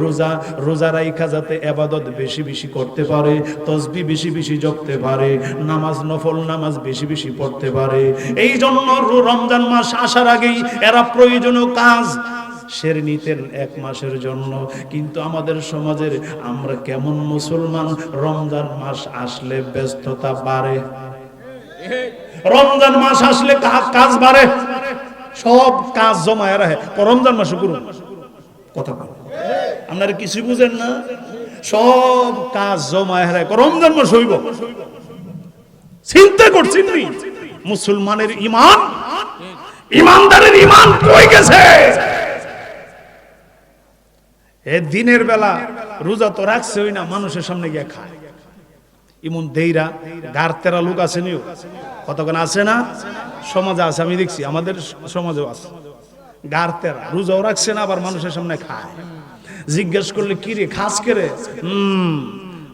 রোজা রোজা রাইখা যাতে ইবাদত বেশি বেশি করতে পারে, তাসবিহ বেশি বেশি জপতে পারে, নামাজ নফল নামাজ বেশি বেশি পড়তে পারে। এই জন্য রমজান মাস আসার আগেই এরা প্রয়োজনীয় কাজ সেরে নিতেন এক মাসের জন্য। কিন্তু আমাদের সমাজের আমরা কেমন মুসলমান, রমজান মাস আসলে ব্যস্ততা বাড়ে, রমজান মাস আসলে কাজ বাড়ে, সব কাজ জমায় রাখে রমজান মাসে করুন। কথা বল, আপনারা কিছু বুঝেন না, সব কাজ জমায় রাখে রমজান মাস হইব। চিন্তা করছেন মুসলমানের ঈমান, ঈমানদারের ঈমান কই গেছে? এই দিনের বেলা রোজা তো রাখছে ওই না, মানুষের সামনে গিয়ে খায়। ইমন দেইরা গারতেরা লোক আছে নিও, কতক্ষণ আছে না সমাজে আছে, আমি দেখছি আমাদের সমাজেও আছে। গারতেরা রোজাও রাখছে না, আবার মানুষের সামনে খায়। জিজ্ঞেস করলে কি রে খাস কে রে?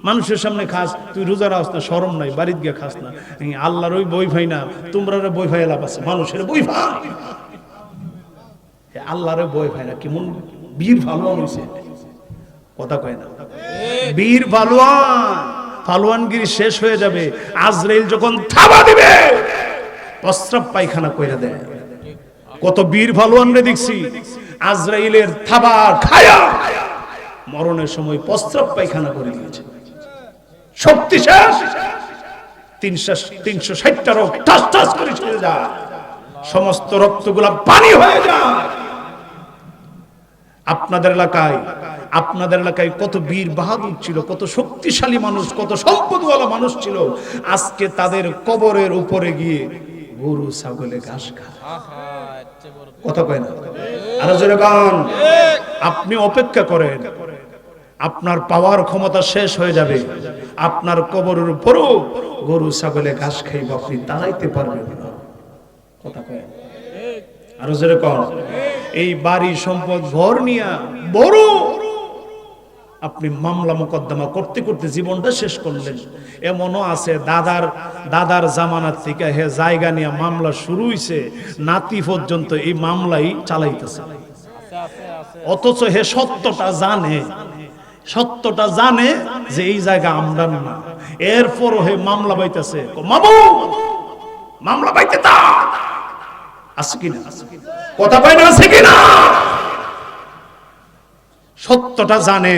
মানুষের সামনে খাস, তুই রোজা রাখস না, শরম নাই, বাড়িতে গিয়ে খাস না। আল্লাহর ওই বই ভাই না, তোমরা বই ভাই লাভ আছে, মানুষের বই ভাই, আল্লাহর বই ভাই না। কেমন বীর ফালোয়ান হয়েছে, কথা কয় না, বীর ফালোয়ান। ফালোয়ানগিরি শেষ হয়ে যাবে, আজরাইল যখন থাবা দিবে প্রস্রাব পায়খানা কইরা দেয়। কত বীর ফালোয়ান রে দেখছি আজরাইলের থাবা খায়া মরণের সময় প্রস্রাব পায়খানা করে দিয়েছে। শক্তি শেষ, 360টা রোগ ঠাস ঠাস করে চলে যায়, সমস্ত রক্তগুলা পানি হয়ে যায়। আপনাদের এলাকায় কত বীর বাহাদুর ছিল, কত শক্তিশালী মানুষ, কত সম্পদওয়ালা মানুষ ছিল, আজকে তাদের কবরের উপরে গিয়ে গরু ছাগলে ঘাস খায়। কথা কয় না, আরো জোরে গান। আপনি অপেক্ষা করেন, আপনার পাওয়ার ক্ষমতা শেষ হয়ে যাবে, আপনার কবরের উপরও গরু ছাগলে ঘাস খাইব, আপনি দাঁড়াইতে পারবেন না। কথা কয়, আরো জোরে কন। এই বাড়ি সম্পদ ঘর নিয়া বড় আপনি মামলা মোকদ্দমা করতে করতে জীবনটা শেষ করলেন। এমনও আছে দাদার জামানার থেকে হে জায়গা নিয়ে মামলা শুরু হইছে, নাতি পর্যন্ত এই মামলাই চালাইতেছে। অথচ হে সত্যটা জানে যে এই জায়গা আমরার না, এরপরও হে মামলা পাইতেছে। মামলা পাইতে তা আছে কিনা, কথা পাই না, আছে কিনা? সত্যটা জানে,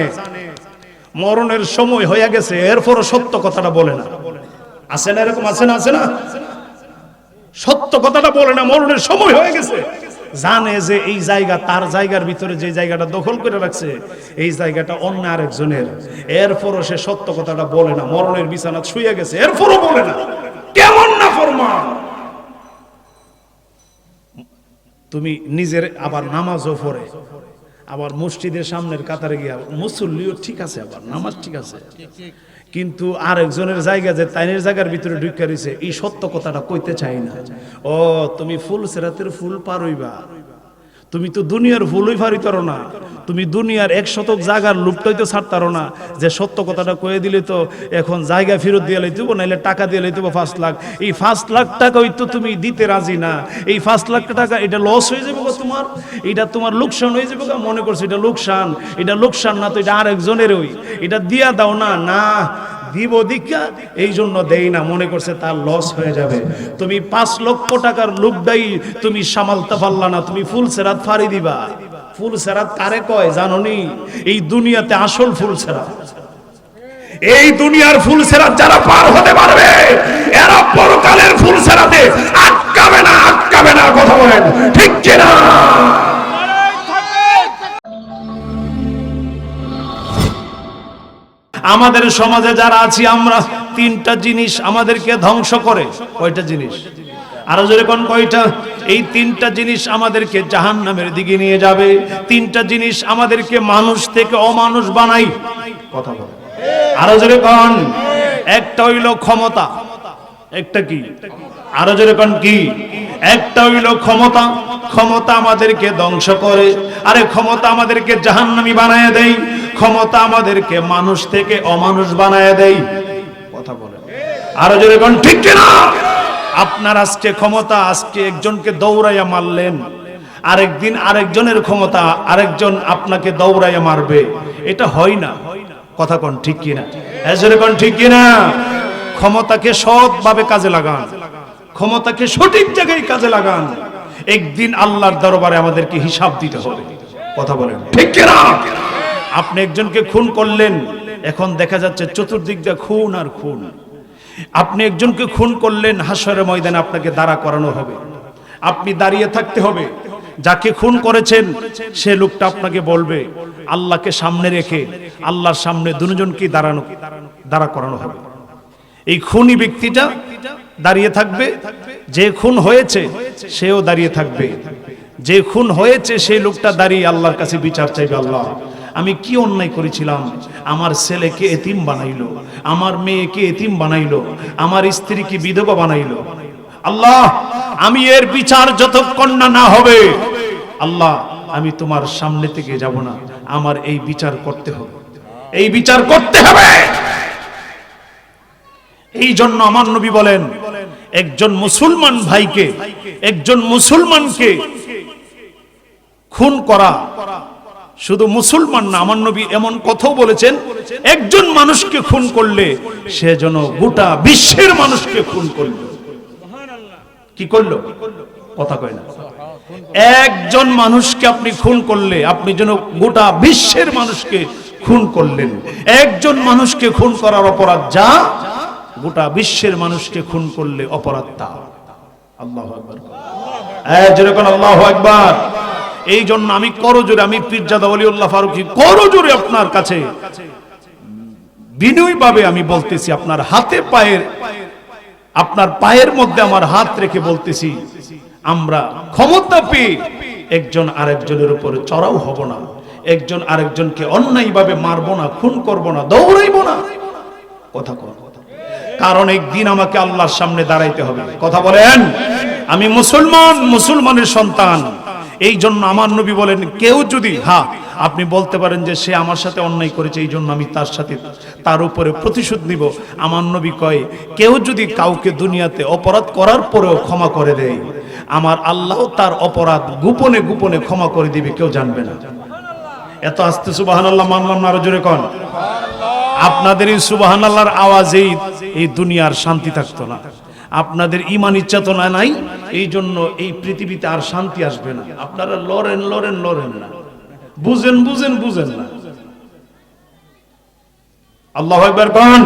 মরণের সময় হয়ে গেছে, এরপরও সত্য কথাটা বলে না। আছে না এরকম, আছে না? সত্য কথাটা বলে না, মরণের সময় হয়ে গেছে, জানে যে এই জায়গা তার জায়গার ভিতরে যে জায়গাটা দখল করে রাখছে এই জায়গাটা অন্য আরেকজনের, এরপরও সে সত্য কথাটা বলে না। মরণের বিছানা শুয়ে গেছে, এরপরও বলে না। কেমন না ফরমান! তুমি নিজের আবার নামাজও পড়ে, আবার মসজিদের সামনের কাতারে গিয়া মুসল্লিও ঠিক আছে, আবার নামাজ ঠিক আছে, কিন্তু আরেকজনের জায়গা যে তাইনের জায়গার ভিতরে ঢুকে রইছে, এই সত্য কথাটা কইতে চাই না। ও তুমি ফুল সেরাতের ফুল পার হইবা, তুমি তো দুনিয়ার ফুলই পারিতারো না, তুমি দুনিয়ার 1 শতক জায়গার লুপটাইতে ছাড়তারো না, যে সত্য কথাটা কয়ে দিলে তো এখন জায়গা ফেরত দিয়ে লইতে, নাইলে টাকা দিয়ে লইতে 5 লাখ। এই 5 লাখ টাকা হইতো তুমি দিতে রাজি না, এই 5 লাখ টাকা এটা লস হয়ে যাবে তোমার, এটা তোমার লোকসান হয়ে যাবে। মনে করছো এটা লোকসান না তো, এটা আরেকজনের, ওই এটা দিয়া দাও না, না দিব দীক্ষা, এই জন্য দেই না, মনে করছে তার লস হয়ে যাবে। তুমি 5 লক্ষ টাকার লোকটাই তুমি সামালতে পারলা না, তুমি ফুল সেরাত ফাড়ি দিবা। ফুল সেরাত কারে কয় জানোনি? এই দুনিয়াতে আসল ফুল সেরাত, এই দুনিয়ার ফুল সেরাত যারা পার হতে পারবে এরা পরকালের ফুল সেরাতে আটকাবে না। কথা বলেন ঠিক কিনা? আমাদের সমাজে যারা আছি আমরা, 3টা জিনিস আমাদেরকে ধ্বংস করে। কয়টা জিনিস? আরো জোরে কোন কয়টা? এই 3টা জিনিস আমাদেরকে জাহান্নামের দিকে নিয়ে যাবে। 3টা জিনিস আমাদেরকে মানুষ থেকে অমানুষ বানাই। কথা বল, আরো জোরে কোন। একটা হইল ক্ষমতা, একটা কি? আরো জোরে কোন কি? একটা হইল ক্ষমতা। ক্ষমতা আমাদেরকে ধ্বংস করে, আরে ক্ষমতা আমাদেরকে জাহান্নামী বানায় দেয়, ক্ষমতা আমাদেরকে মানুষ থেকে অমানুষ বানায় দেয়। কথা বলেন, আরো জোরে কোন ঠিক কিনা? আপনার আজকে ক্ষমতা, আজকে একজনকে দৌড়াইয়া মারলেন, আরেকদিন আরেকজনের ক্ষমতা আরেকজন আপনাকে দৌড়াইয়া মারবে, এটা হয় না। কথা কোন ঠিক কিনা? এজরে কোন ঠিক কিনা? ক্ষমতাকে সৎভাবে কাজে লাগান, ক্ষমতাকে সঠিক জায়গায় কাজে লাগান। একদিন আল্লাহর দরবারে আমাদেরকে হিসাব দিতে হবে। কথা বলেন ঠিক কিনা? আপনি একজনকে খুন করলেন, এখন দেখা যাচ্ছে চতুর্দিক দিয়ে খুন আর খুন। আপনি একজনকে খুন করলেন, হাসরের ময়দানে আপনাকে দাঁড়া করানো হবে, আপনি দাঁড়িয়ে থাকতে হবে। যাকে খুন করেছেন সে লোকটা আপনাকে বলবে, আল্লাহকে সামনে রেখে আল্লাহর সামনে দুজনকে দাঁড়া করানো হবে। এই খুনি ব্যক্তিটা দাঁড়িয়ে থাকবে, যে খুন হয়েছে সেও দাঁড়িয়ে থাকবে। যে খুন হয়েছে সেই লোকটা দাঁড়িয়ে আল্লাহর কাছে বিচার চাইবে, আল্লাহ আমি কি অন্যায় করেছিলাম? আমার ছেলেকে এতিম বানাইলো, আমার মেয়েকে এতিম বানাইলো, আমার স্ত্রীকে বিধবা বানাইলো। আল্লাহ আমি এর বিচার যতক্ষণ না হবে, আল্লাহ আমি তোমার সামনে থেকে যাব না, আমার এই বিচার করতে হবে, এই বিচার করতে হবে। এই জন্য আমার নবী বলেন, একজন মুসলমান ভাইকে, একজন মুসলমানকে খুন করা, শুধু মুসলমান না, আমার নবী এমন কথাও বলেছেন, একজন মানুষকে খুন করলে সে যেন গোটা বিশ্বের মানুষকে খুন করল। কি করলো? কথা কয় না। একজন মানুষকে আপনি খুন করলে আপনি যেন গোটা বিশ্বের মানুষকে খুন করলেন। একজন মানুষকে খুন করার অপরাধ যা, গোটা বিশ্বের মানুষকে খুন করলে অপরাধ তা। আল্লাহু আকবার, যেরকম আল্লাহু আকবার। এই জন্য আমি করজোরে, আমি পীরজাদা ওলিউল্লাহ ফারুকী করজোরে আপনার কাছে বিনয়ীভাবে আমি বলতেছি, আপনার হাতে পায়ের, আপনার পায়ের মধ্যে আমার হাত রেখে বলতেছি, আমরা ক্ষমতা পেয়ে একজন আরেকজনের উপরে চড়াও হব না, একজন আরেকজনকে অন্যায়ভাবে মারবো না, খুন করব না, দৌড়াইব না। কথা কর, কারণ একদিন আমাকে আল্লাহর সামনে দাঁড়াইতে হবে। কথা বলেন, আমি মুসলমান, মুসলমানের সন্তান। এই জন্য আমার নবী বলেন, কেউ যদি, হ্যাঁ আপনি বলতে পারেন যে সে আমার সাথে অন্যায় করেছে, এই জন্য আমি তার সাথে তার উপরে প্রতিশোধ নিব। আমার নবী কয়, কেউ যদি কাউকে দুনিয়াতে অপরাধ করার পরেও ক্ষমা করে দেয়, আমার আল্লাহ তার অপরাধ গোপনে গোপনে ক্ষমা করে দিবে, কেউ জানবে না। এত আস্তে সুবহানাল্লাহ মানলাম না? আরো জোরে কোন। আপনাদের এই সুবহানাল্লাহর আওয়াজেই এই দুনিয়ার শান্তি থাকতো না। আপনাদের ঈমান চেতনা নাই, এই জন্য এই পৃথিবীতে আর শান্তি আসবে না। আপনারা লড়েন লড়েন লড়েন না, বুঝেন বুঝেন বুঝেন না। আল্লাহু আকবার কোন।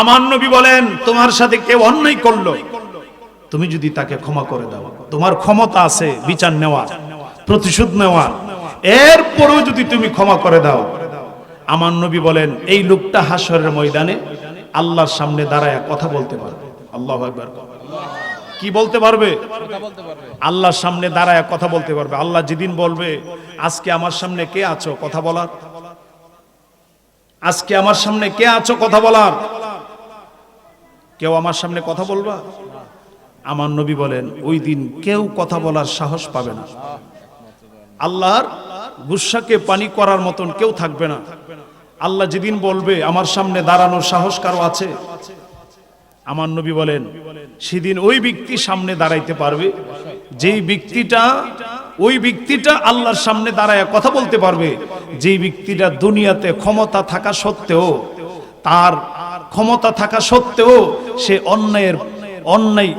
আমার নবী বলেন, তোমার সাথে কেউ অন্যায় করলো, তুমি যদি তাকে ক্ষমা করে দাও, তোমার ক্ষমতা আছে বিচার নেওয়া, প্রতিশোধ নেওয়া, এরপরেও যদি তুমি ক্ষমা করে দাও, আমার নবী বলেন এই লোকটা হাসরের ময়দানে আল্লাহর সামনে দাঁড়ায় কথা বলতে পারবে। আল্লাহু আকবার। কি বলতে পারবে? আল্লাহর সামনে দাঁড়ায় কথা বলতে পারবে। আল্লাহ যেদিন বলবে, আজকে আমার সামনে কে আছো কথা বলার? আজকে আমার সামনে কে আছো কথা বলার? কেউ আমার সামনে কথা বলবা? আমার নবী বলেন, ওই দিন কেউ কথা বলার সাহস পাবে না। আল্লাহর গুসাকে পানি করার মতন কেউ থাকবে না। আল্লাহ যেদিন বলবে, আমার সামনে দাঁড়ানোর সাহস কারো আছে? আমার নবী বলেন, সেদিন ওই ব্যক্তি সামনে দাঁড়াইতে পারবে যেই ব্যক্তিটা, ওই ব্যক্তিটা আল্লাহর সামনে দাঁড়ায় কথা বলতে পারবে যেই ব্যক্তিটা দুনিয়াতে ক্ষমতা থাকা সত্ত্বেও, তার ক্ষমতা থাকা সত্ত্বেও সে অন্যায়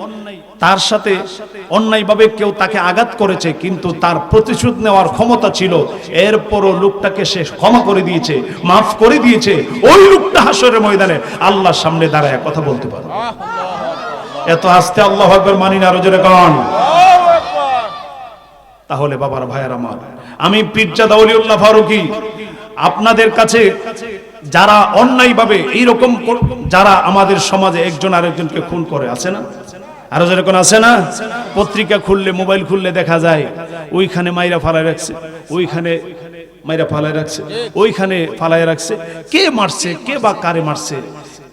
তার সাথে অন্যায়ভাবে কেউ তাকে আঘাত করেছে, কিন্তু তার প্রতিশোধ নেওয়ার ক্ষমতা ছিল, এরপরও লোকটাকে সে ক্ষমা করে দিয়েছে, মাফ করে দিয়েছে। ওই লোকটা হাসরের ময়দানে আল্লাহর সামনে দাঁড়ায় কথা বলতে পারে। এত আস্তে আল্লাহু আকবার মানি না? আরো জোরে কোন। তাহলে বাবার ভাইয়ের আমার, আমি পীরজাদা ওলিউল্লাহ ফারুকী আপনাদের কাছে যারা অন্যায়ভাবে এইরকম, যারা আমাদের সমাজে একজন আরেকজনকে খুন করে, আছে না? আরো যেরকম আছে না? পত্রিকা খুললে, মোবাইল খুললে দেখা যায় ওইখানে মাইরা ফালায় রাখছে, ওইখানে মাইরা ফালায় রাখছে, ওইখানে ফালায় রাখছে। কে মারছে, কে বা কারে মারছে,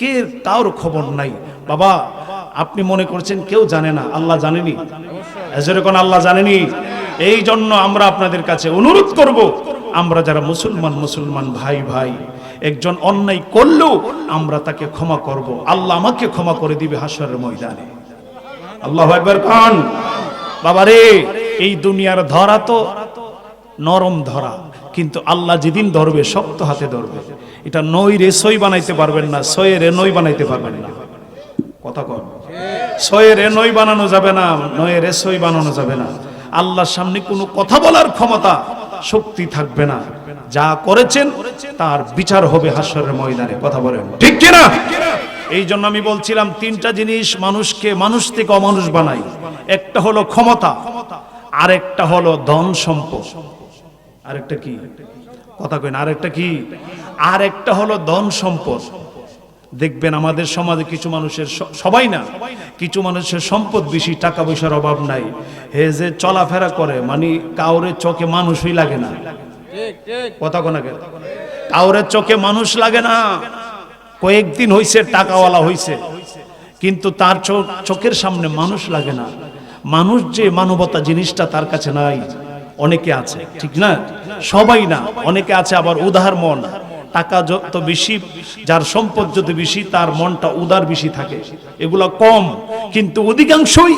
কে তার খবর নাই। বাবা আপনি মনে করছেন কেউ জানে না? আল্লাহ জানেনি? যেরকম আল্লাহ জানেনি। এই জন্য আমরা আপনাদের কাছে অনুরোধ করব, আমরা যারা মুসলমান ভাই ভাই, একজন অন্যায় করলেও আমরা তাকে ক্ষমা করব। আল্লাহ আমাকে ক্ষমা করে দিবে হাসরের ময়দানে। আল্লাহু আকবার খান। বাবারে এই দুনিয়ার ধরা তো নরম ধরা, কিন্তু আল্লাহ যেদিন ধরবে শক্ত হাতে ধরবে। এটা নই রে সই বানাইতে পারবেন না, সয়ে রে নই বানাইতে পারবেন না। কথা কর, সয়ে রে নই বানানো যাবে না, নয়ে রে সই বানানো যাবে না। আল্লাহর সামনে কোনো কথা বলার ক্ষমতা শক্তি থাকবে না। যা করেছেন তার বিচার হবে হাসরের ময়দানে। কথা বলেন ঠিক কিনা? এই জন্য আমি বলছিলাম তিনটা জিনিস মানুষকে মানুষ থেকে অমানুষ বানায়। একটা হলো ক্ষমতা, আরেকটা হলো ধন সম্পদ, আরেকটা কি? কথা কই না, আরেকটা কি? আরেকটা হলো ধন সম্পদ। দেখবেন আমাদের সমাজে কিছু মানুষের, সবাই না, কিছু মানুষের সম্পদ বেশি, টাকা পয়সার অভাব নাই, হে যে চলাফেরা করে মানে কাউরে চোখে মানুষই লাগে না। কথা কোনা কেন? কাউরে চোখে মানুষ লাগে না। কয়েকদিন হইছে টাকাওয়ালা হইছে, কিন্তু তার চোখের সামনে মানুষ লাগে না। মানুষ যে মানবতা জিনিসটা তার কাছে নাই। অনেকে আছে, ঠিক না? সবাই না, অনেকে আছে আবার উদার মন। টাকা যত বেশি, যার সম্পদ যত বেশি, তার মনটা উদার বেশি থাকে। এগুলা কম, কিন্তু অধিকাংশই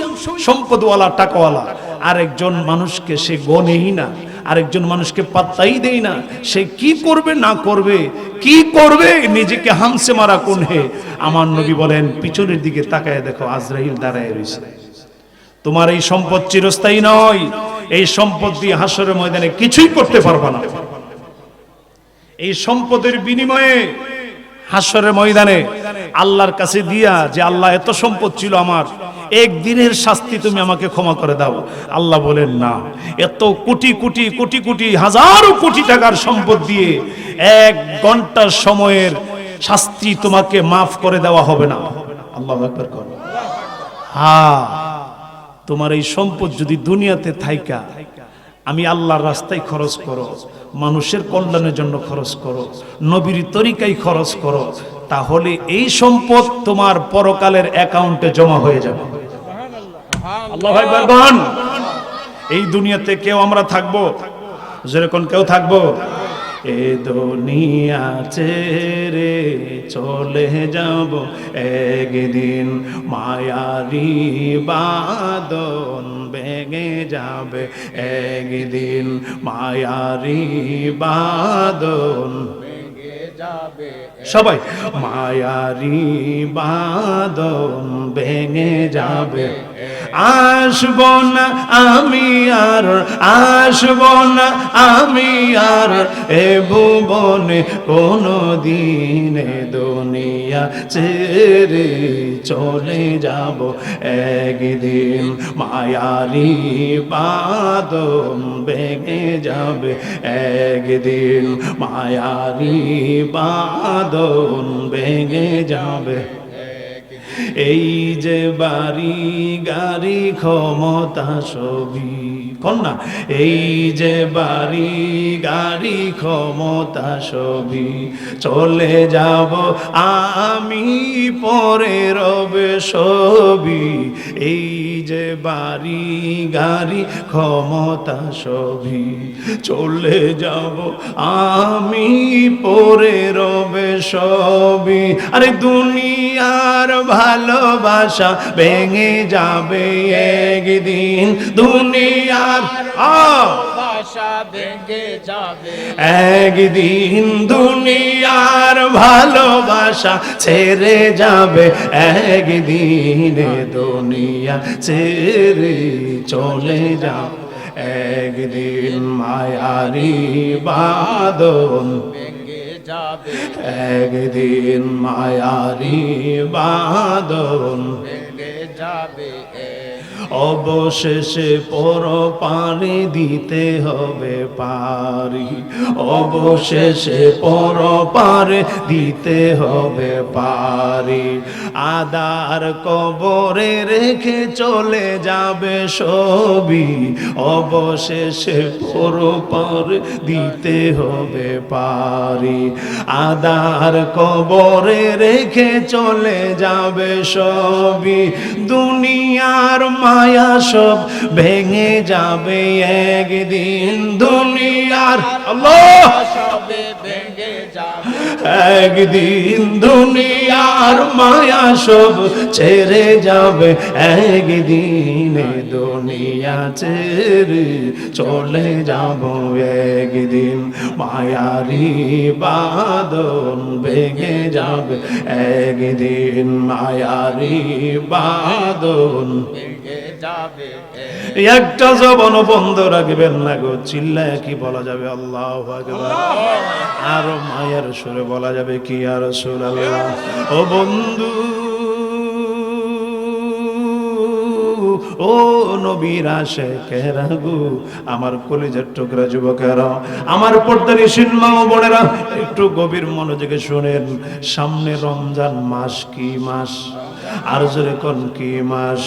সম্পদওয়ালা, টাকাওয়ালা। আরেকজন মানুষকে সে গনেই না, আরেকজন মানুষকে পাত্তাই দেই না। সে কি করবে না করবে, কি করবে, নিজেকে হামসে মারা কোন হে। আমার নবী বলেন পিছনের দিকে তাকায় দেখো, আজরাইল দাঁড়ায় রয়েছে। তোমার এই সম্পদ চিরস্থায়ী নয়। এই সম্পদ দিয়ে হাসরের ময়দানে কিছুই করতে পারবে না। এই সম্পদের বিনিময়ে হাসরের ময়দানে আল্লাহর কাছে দিয়া যে আল্লাহ এত সম্পদ ছিল আমার, একদিনের শাস্তি তুমি আমাকে ক্ষমা করে দাও। আল্লাহ বলেন না, এত কোটি কোটি কোটি কোটি হাজারো কোটি টাকার সম্পদ দিয়ে 1 ঘন্টার সময়ের শাস্তি তোমাকে মাফ করে দেওয়া হবে না। আল্লাহু আকবার কর। হ্যাঁ, তোমার এই সম্পদ যদি দুনিয়াতে থাইকা আমি আল্লাহর রাস্তায় খরচ করো, মানুষের কল্যাণের জন্য খরচ করো, নবীর তরিকায় খরচ করো, তাহলে এই সম্পদ তোমার পরকালের অ্যাকাউন্টে জমা হয়ে যাবে। আল্লাহু আকবার বলেন। এই দুনিয়াতে কেউ আমরা থাকবো, যেরকম কেউ থাকবো, এ দুনিয়া ছেড়ে চলে যাব একদিন, মায়ারি বাঁধন ভেঙে যাবে একদিন, মায়ারি বাঁধন ভেঙে যাবে। সবাই, মায়ারি বাঁধন ভেঙে যাবে। আসব না আমি আর, আসব না আমি আর এ ভুবনে কোনো দিনে, দুনিয়া ছেড়ে চলে যাব একদিন, মায়ারি বাঁধন ভেঙে যাবে একদিন, মায়ারি বাঁধন ভেঙে যাবে। এই যে বাড়ি গাড়ি ক্ষমতা সবই, কন্যা, এই যে বাড়ি গাড়ি ক্ষমতা সবই চলে যাব আমি, পরে রবে সবই। এই যে বাড়ি গাড়ি ক্ষমতা সবই চলে যাব আমি, পরে রবে সবই। আরে দুনিয়ার ভালোবাসা ভেঙে যাবে একদিন, দুনিয়ার ভালোবাসা ভেঙে যাবে একদিন, দুনিয়ার ভালোবাসা ছেড়ে যাবে একদিন, দুনিয়া ছেড়ে চলে যাবে একদিন, মায়ারি বাঁধন ভেঙে যাবে একদিন, মায়ারি বাঁধন ভেঙে যাবে। অবশেষে পর পানি দিতে হবে পারি, অবশেষে পর পারে দিতে হবে পারি। আদার কবরে রেখে চলে যাবে সবই, অবশেষে পর পারে দিতে হবে পারি। আদার কবরে রেখে চলে যাবে সবই, দুনিয়ার মায়া সব ভেঙে যাবে একদিন দুনিয়ার আল্লাহ সবে ভেঙে যাবে একদিন দুনিয়ার মায়া সব ছেড়ে যাবে একদিন দুনিয়া ছেড়ে চলে যাব একদিন মায়ারি বাঁধন ভেঙে যাবে একদিন মায়ারি বাঁধন ভেঙে যাবে একটা জবান বন্ধ রাখবেন না গো চিল্লায় কি বলা যাবে আল্লাহু আকবার আর মায়ের সুরে বলা যাবে কি ইয়া রাসূলুল্লাহ ও বন্ধু ও নবীর আশিকেরা গো আমার কলিজার টুকরা যুবকেরা আমার পর্দানিশীল মা ও বোনেরা একটু গভীর মনোযোগে শুনেন সামনে রমজান মাস কি মাস আর জোরে কোন কি মাস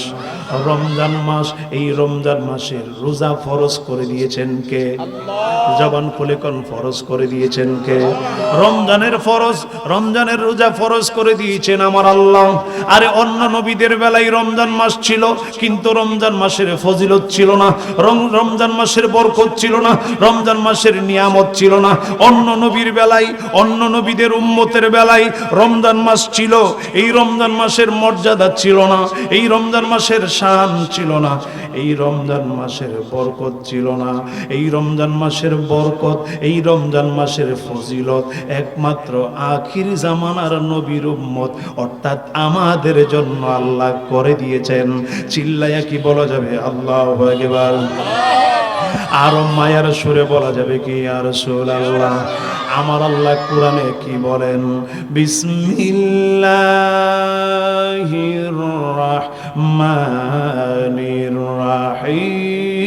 রমজান মাস এই রমজান মাসের রোজা ফরজ করে দিয়েছেন কে জবান খুলে কোন ফরজ করে দিয়েছেন কে রমজানের ফরজ রমজানের রোজা ফরজ করে দিয়েছেন আমার আল্লাহ আরে অন্য নবীদের বেলায় রমজান মাস ছিল কিন্তু রমজান মাসের ফজিলত ছিল না রমজান মাসের বরকত ছিল না রমজান মাসের নিয়ামত ছিল না অন্য নবীর বেলায় অন্য নবীদের উম্মতের বেলায় রমজান মাস ছিল এই রমজান মাসের মর্যাদা ছিল না এই রমজান মাসের শান ছিল না এই রমজান মাসের বরকত ছিল না এই রমজান মাসের বরকত এই রমজান মাসের ফজিলত একমাত্র আখির জামানার নবীর উম্মত অর্থাৎ আমাদের জন্য আল্লাহ করে দিয়েছেন চিল্লায়া কি বলা যাবে আল্লাহু আকবার আর মায়ার সুরে বলা যাবে কি ইয়া রাসূলুল্লাহ আমার আল্লাহ কোরআনে কি বলেন বিসমিল্লাহির রাহমানির রাহিম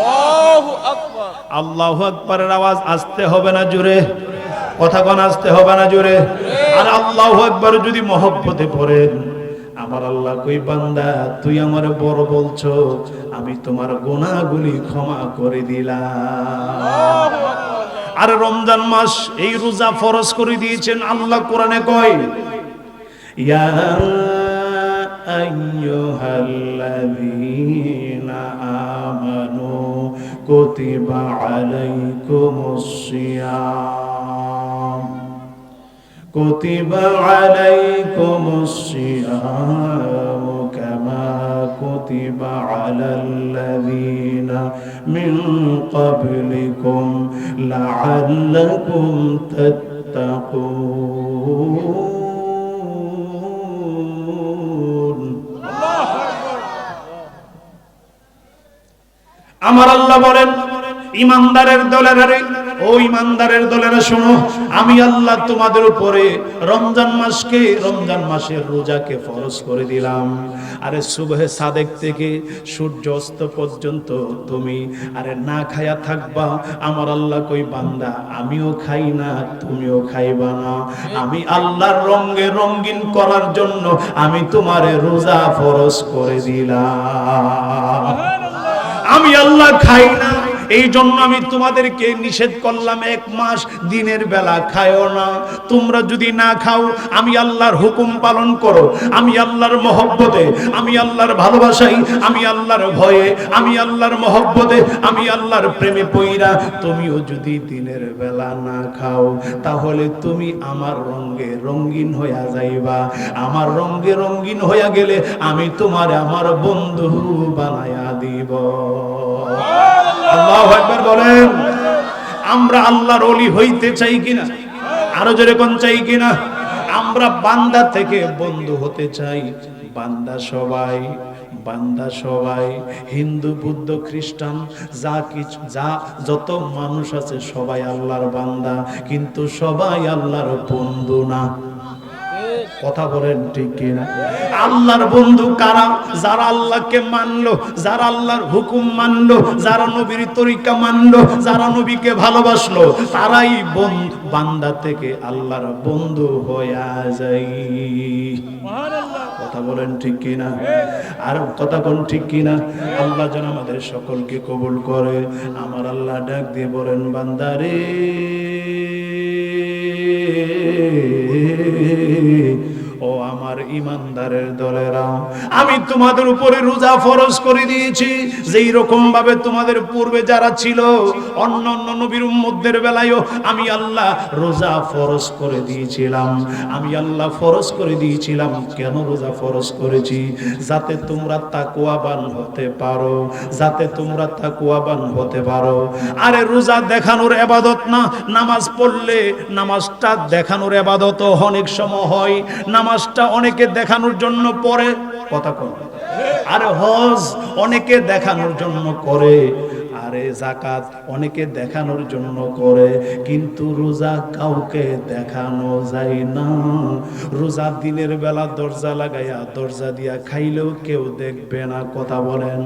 আল্লাহু আকবার আল্লাহু আকবারের আওয়াজ আসতে হবে না জোরে কথা কোন আসতে হবে না জোরে আর আল্লাহু আকবার যদি মহব্বতে পড়েন আমার আল্লাহ কই বান্দা তুই আমার বড় বলছো আমি তোমার গুনাহগুলি ক্ষমা করে দিলাম আর রমজান মাস এই রোজা ফরজ করে দিয়েছেন আল্লাহ কোরআনে কয় ইয়া আইয়ুহাল্লাযীনা আমানু কুতিবা আলাইকুমুস সিয়াম كتب عليكم الصيام كما كتب على الذين من قبلكم لعلكم تتقون আমার আল্লাহ বলেন ইমানদারের দলেরা ও ইমানদারের দলেরা শোনো আমি আল্লাহ তোমাদের উপরে রমজান মাসের রোজাকে ফরজ করে দিলাম আরে সুবহে সাদেক থেকে সূর্য অস্ত পর্যন্ত তুমি আরে না খায়া থাকবা আমার আল্লাহ কই বান্দা আমিও খাই না তুমিও খাইবা না আমি আল্লাহর রঙে রঙিন করার জন্য আমি তোমারে রোজা ফরজ করে দিলাম আমি আল্লাহ খাই না এই জন্য আমি তোমাদেরকে নিষেধ করলাম এক মাস দিনের বেলা খায়ও না তোমরা যদি না খাও আমি আল্লাহর হুকুম পালন করো আমি আল্লাহর মহব্বতে আমি আল্লাহর ভালোবাসাই আমি আল্লাহর ভয়ে আমি আল্লাহর মহব্বতে আমি আল্লাহর প্রেমে পইরা তুমিও যদি দিনের বেলা না খাও তাহলে তুমি আমার রঙে রঙিন হইয়া যাইবা আমার রঙে রঙিন হইয়া গেলে আমি তোমারে আমার বন্ধু বানায়া দিব আল্লাহু আকবার বলেন আমরা আল্লাহর ওলি হইতে চাই কিনা আরো জোরে কোন চাই কিনা আমরা বান্দা থেকে বন্ধু হতে চাই বান্দা সবাই হিন্দু বুদ্ধ খ্রিস্টান যা যত মানুষ আছে সবাই আল্লাহর বান্দা কিন্তু সবাই আল্লাহর বন্ধু না কথা বলেন ঠিক কিনা আল্লাহর বন্ধু কারা যারা আল্লাহকে মানলো যারা আল্লাহর হুকুম মানলো যারা নবীর তরিকা মানলো যারা নবীকে ভালোবাসলো তারাই বান্দা থেকে আল্লাহর বন্ধু হয়ে যায় সুবহানাল্লাহ কথা বলেন ঠিক কিনা আর কথা কোন ঠিক কিনা আল্লাহ যেন আমাদের সকলকে কবুল করে আমার আল্লাহ ডাক দিয়ে বলেন বান্দারে ও আমার আমার ইমানদারের দলেরা, আমি তোমাদের উপরে রোজা ফরজ করে দিয়েছি যেই রকম ভাবে তোমাদের পূর্বে যারা ছিল অন্য অন্য নবীর উম্মতদের বেলায়ও আমি আল্লাহ রোজা ফরজ করে দিয়েছিলাম। আমি আল্লাহ ফরজ করে দিয়েছিলাম। কেন রোজা ফরজ করেছি? যাতে তোমরা তাকওয়াবান হতে পারো, যাতে তোমরা তাকওয়াবান হতে পারো। আরে রোজা দেখানোর ইবাদত না, নামাজ পড়লে নামাজটা দেখানোর ইবাদত অনেক সময় হয়। নামাজটা অনেকে দেখানোর জন্য পড়ে, কথা কয়। আরে হজ অনেকে দেখানোর জন্য করে, আরে যাকাত অনেকে দেখানোর জন্য করে, কিন্তু রোজা কাউকে দেখানো যায় না। রোজা দিনের বেলা দরজা লাগাইয়া দরজা দিয়া খাইলেও কেউ দেখবে না, কথা বলেন।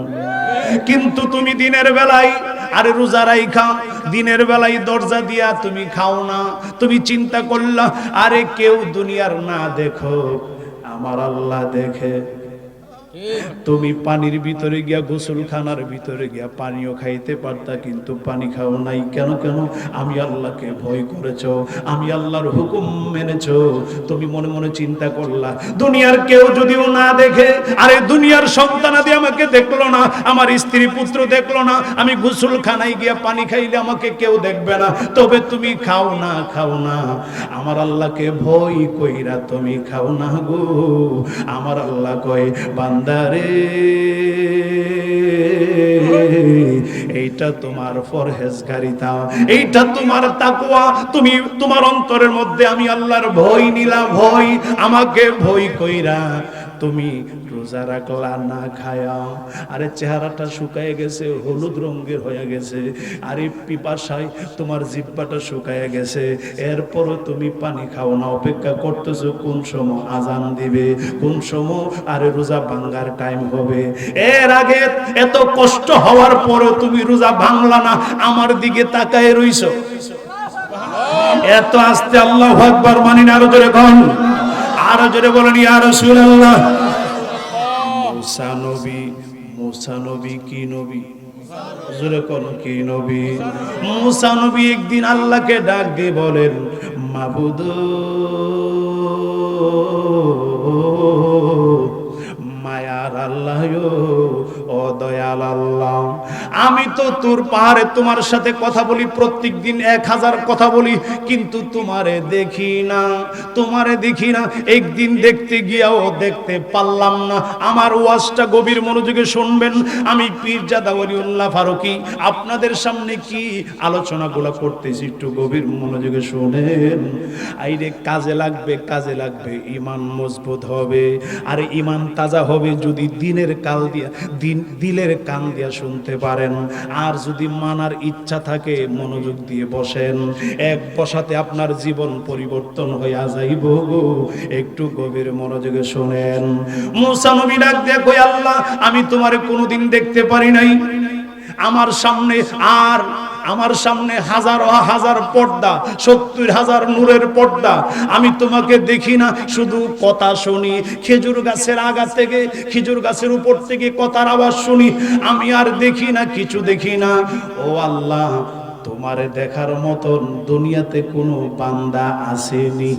কিন্তু তুমি দিনের বেলায় আরে রোজা রাইখা দিনের বেলায় দরজা দিয়া তুমি খাও না, তুমি চিন্তা করলা আরে কেউ দুনিয়ার না দেখো, আমার আল্লাহ দেখে। তুমি পানির ভিতরে গিয়া গোসলখানার ভিতরে গিয়া পানিও খাইতে পারতা, কিন্তু পানি খাও নাই। কেন? কেন? আমি আল্লাহকে ভয় করেছো, আমি আল্লাহর হুকুম মেনেছো। তুমি মনে মনে চিন্তা করলা দুনিয়ার কেউ যদিও না দেখে, আরে দুনিয়ার সন্তানাদি আমাকে দেখলো না, আমার স্ত্রী পুত্র দেখলো না, আমি গোসলখানায় গিয়া পানি খাইলে আমাকে কেউ দেখবে না, তবে তুমি খাও না, খাও না। আমার আল্লাহকে ভয় কইরা তুমি খাও না গো। আমার আল্লাহ কয় বান্দারে এইটা তোমার ফরহেজগারিতা, এইটা তোমার তাকওয়া। তুমি তোমার অন্তরের মধ্যে আমি আল্লাহর ভয় নিলাম, ভয় আমাকে ভয় কইরা তুমি রোজা রাখলা না খায়া। আরে চেহারাটা শুকায় গেছে, হলুদ রঙের হয়ে গেছে, আরে পিপাসায় তোমার জিহ্বাটা শুকায় গেছে, এরপরও তুমি পানি খাও না, অপেক্ষা করতেছো কোন সময় আজান দিবে, কোন সময় আরে রোজা ভাঙ্গার টাইম হবে। এর আগে এত কষ্ট হওয়ার পরও তুমি রোজা ভাঙলা না, আমার দিকে তাকায় রইছো। এত আস্তে আল্লাহু আকবার মানি না, আরো জোরে কোন, আরো জোরে বলেন ইয়া রাসূলুল্লাহ। মুসা নবী, মুসা নবী কি নবী? জোরে কোন কি নবী? মুসা নবী একদিন আল্লাহকে ডাক দিয়ে বলেন মাবুদ মায়ার আল্লাহ ও দয়াল আল্লাহ, আমি তো তোর পাহাড়ে তোমার সাথে কথা বলি, প্রত্যেক দিন 1000 কথা বলি, কিন্তু তোমারে দেখি না, তোমারে দেখি না। একদিন দেখতে গিয়াও দেখতে পারলাম না। আমার ওয়াজটা গভীর মনোযোগে শুনবেন। আমি পীরজাদা ওলিউল্লাহ ফারুকী আপনাদের সামনে কি আলোচনাগুলো করতেছি একটু গভীর মনোযোগে শুনেন। আইরে কাজে লাগবে, কাজে লাগবে। ঈমান মজবুত হবে, আর ঈমান তাজা হবে যদি দিনের কাল দিয়া দিলের কান দিয়া শুনতে পারেন। আর যদি মানার ইচ্ছা থাকে মনোযোগ দিয়ে বসেন, এক বসাতে আপনার জীবন পরিবর্তন হয়ে যাইব। একটু গভীর মনোযোগে শুনেন। মুসা নবী ডাক দিয়ে কই আল্লাহ আমি তোমারে কোনোদিন দেখতে পারি নাই, আমার সামনে আর আমার সামনে হাজার হাজার পর্দা, 70,000 নূরের পর্দা, আমি তোমাকে দেখি না, শুধু কথা শুনি। খেজুর গাছের আগা থেকে, খেজুর গাছের উপর থেকে কথার আওয়াজ শুনি, আমি আর দেখি না, কিছু দেখি না। ও আল্লাহ, তোমারে দেখার মতন দুনিয়াতে কোনো বান্দা আসেনি।